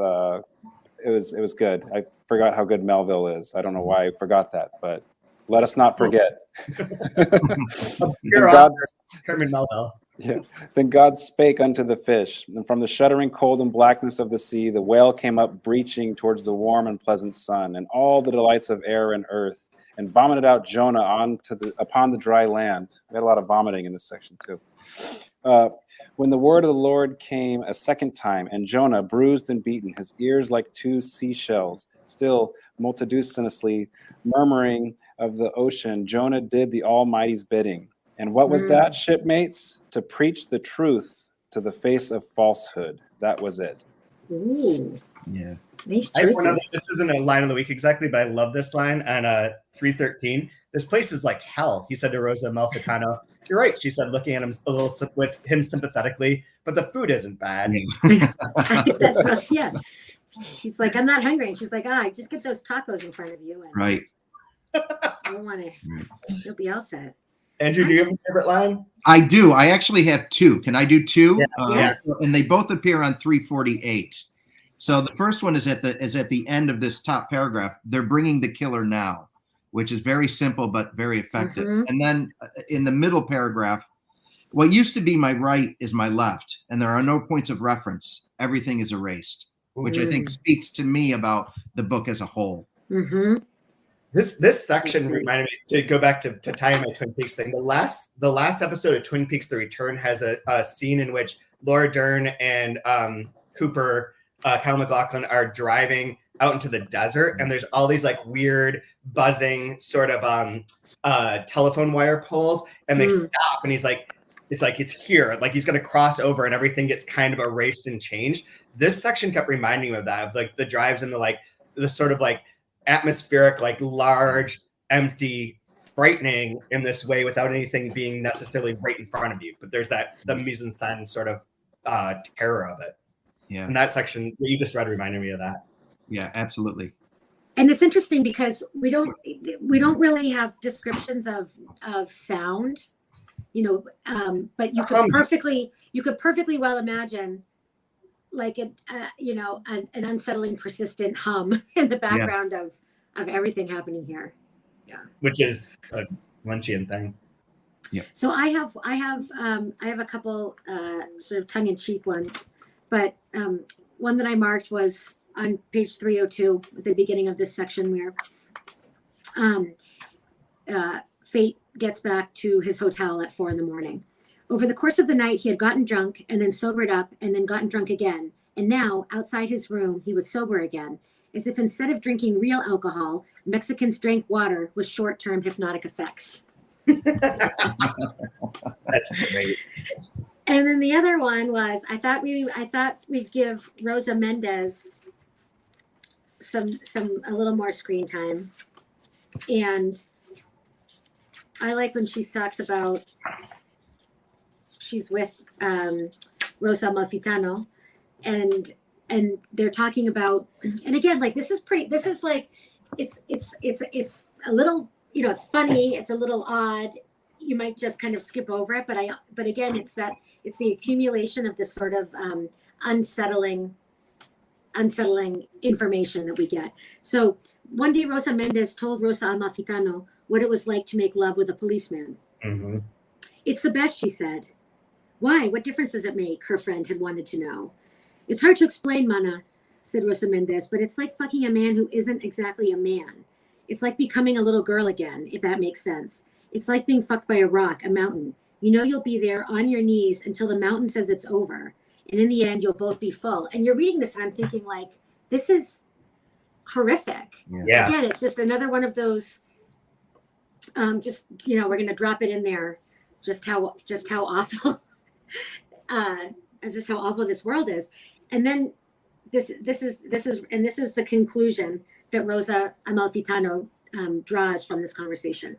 good. I forgot how good Melville is. I don't know why I forgot that, but let us not forget. Herman Melville. Yeah. Then God spake unto the fish, and from the shuddering cold and blackness of the sea, the whale came up breaching towards the warm and pleasant sun, and all the delights of air and earth, and vomited out Jonah upon the dry land. We had a lot of vomiting in this section too. When the word of the Lord came a second time, and Jonah, bruised and beaten, his ears like two seashells, still multitudinously murmuring of the ocean, Jonah did the Almighty's bidding. And what was that, shipmates? To preach the truth to the face of falsehood. That was it. Ooh. Yeah. Nice this isn't a line of the week exactly, but I love this line on 313. This place is like hell, he said to Rosa Malfitano. You're right, she said, looking at him a little with him sympathetically, but the food isn't bad. That's right, yeah. She's like, I'm not hungry. And she's like, just get those tacos in front of you. And right. I don't want to. You'll be all set. Andrew, do you have a favorite line? I do. I actually have two. Can I do two? Yeah. Yes. And they both appear on 348. So the first one is at the end of this top paragraph. They're bringing the killer now, which is very simple but very effective. And then in the middle paragraph, what used to be my right is my left, and there are no points of reference. Everything is erased, which I think speaks to me about the book as a whole. This section reminded me to go back to tie in my Twin Peaks thing. The last episode of Twin Peaks: The Return has a scene in which Laura Dern and Cooper, Kyle MacLachlan, are driving out into the desert, and there's all these like weird buzzing sort of telephone wire poles, and they stop, and he's like, it's like it's here, like he's going to cross over and everything gets kind of erased and changed. This section kept reminding me of that, of like the drives and the sort of like atmospheric, like large, empty, frightening in this way without anything being necessarily right in front of you. But there's the mise en scène sort of terror of it. Yeah. And that section that you just read reminded me of that. Yeah, absolutely. And it's interesting because we don't really have descriptions of sound, but you could perfectly well imagine like an unsettling, persistent hum in the background of everything happening here. Yeah, which is a Lynchian thing. Yeah. So I have a couple sort of tongue-in-cheek ones, but one that I marked was on page 302 at the beginning of this section where Fate gets back to his hotel at 4 a.m. Over the course of the night, he had gotten drunk and then sobered up and then gotten drunk again. And now, outside his room, he was sober again, as if instead of drinking real alcohol, Mexicans drank water with short-term hypnotic effects. That's great. And then the other one was, I thought we'd give Rosa Mendez a little more screen time. And I like when she talks about she's with Rosa Amalfitano, and they're talking about, and again, like this is like it's a little, it's funny, it's a little odd, you might just kind of skip over it, but again, it's the accumulation of this sort of unsettling information that we get. So one day Rosa Mendez told Rosa Amalfitano what it was like to make love with a policeman. Mm-hmm. It's the best, she said. Why? What difference does it make? Her friend had wanted to know. It's hard to explain, Mana, said Rosa Mendez, but it's like fucking a man who isn't exactly a man. It's like becoming a little girl again, if that makes sense. It's like being fucked by a rock, a mountain. You'll be there on your knees until the mountain says it's over. And in the end, you'll both be full. And you're reading this and I'm thinking like, this is horrific. Yeah. Again, it's just another one of those, we're going to drop it in there. Just how awful, just how awful this world is. And then this is the conclusion that Rosa Amalfitano draws from this conversation.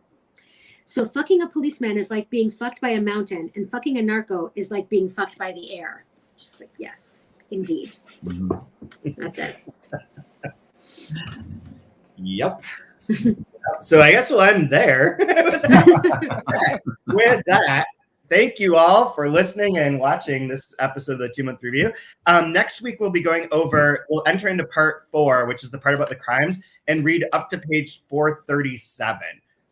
So fucking a policeman is like being fucked by a mountain, and fucking a narco is like being fucked by the air. Just like, yes, indeed. Mm-hmm. That's it. Yep. So I guess we'll end there. With that, thank you all for listening and watching this episode of the 2-Month Review. Next week, we'll enter into part 4, which is the part about the crimes, and read up to page 437.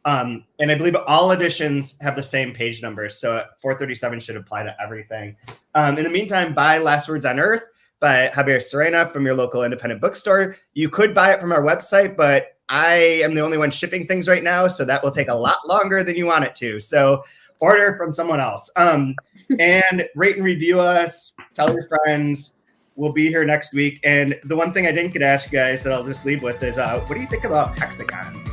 And I believe all editions have the same page numbers, so 437 should apply to everything. In the meantime, buy Last Words on Earth by Javier Serena from your local independent bookstore. You could buy it from our website, but I am the only one shipping things right now, so that will take a lot longer than you want it to. So order from someone else. And rate and review us. Tell your friends. We'll be here next week. And the one thing I didn't get to ask you guys that I'll just leave with is, what do you think about hexagons?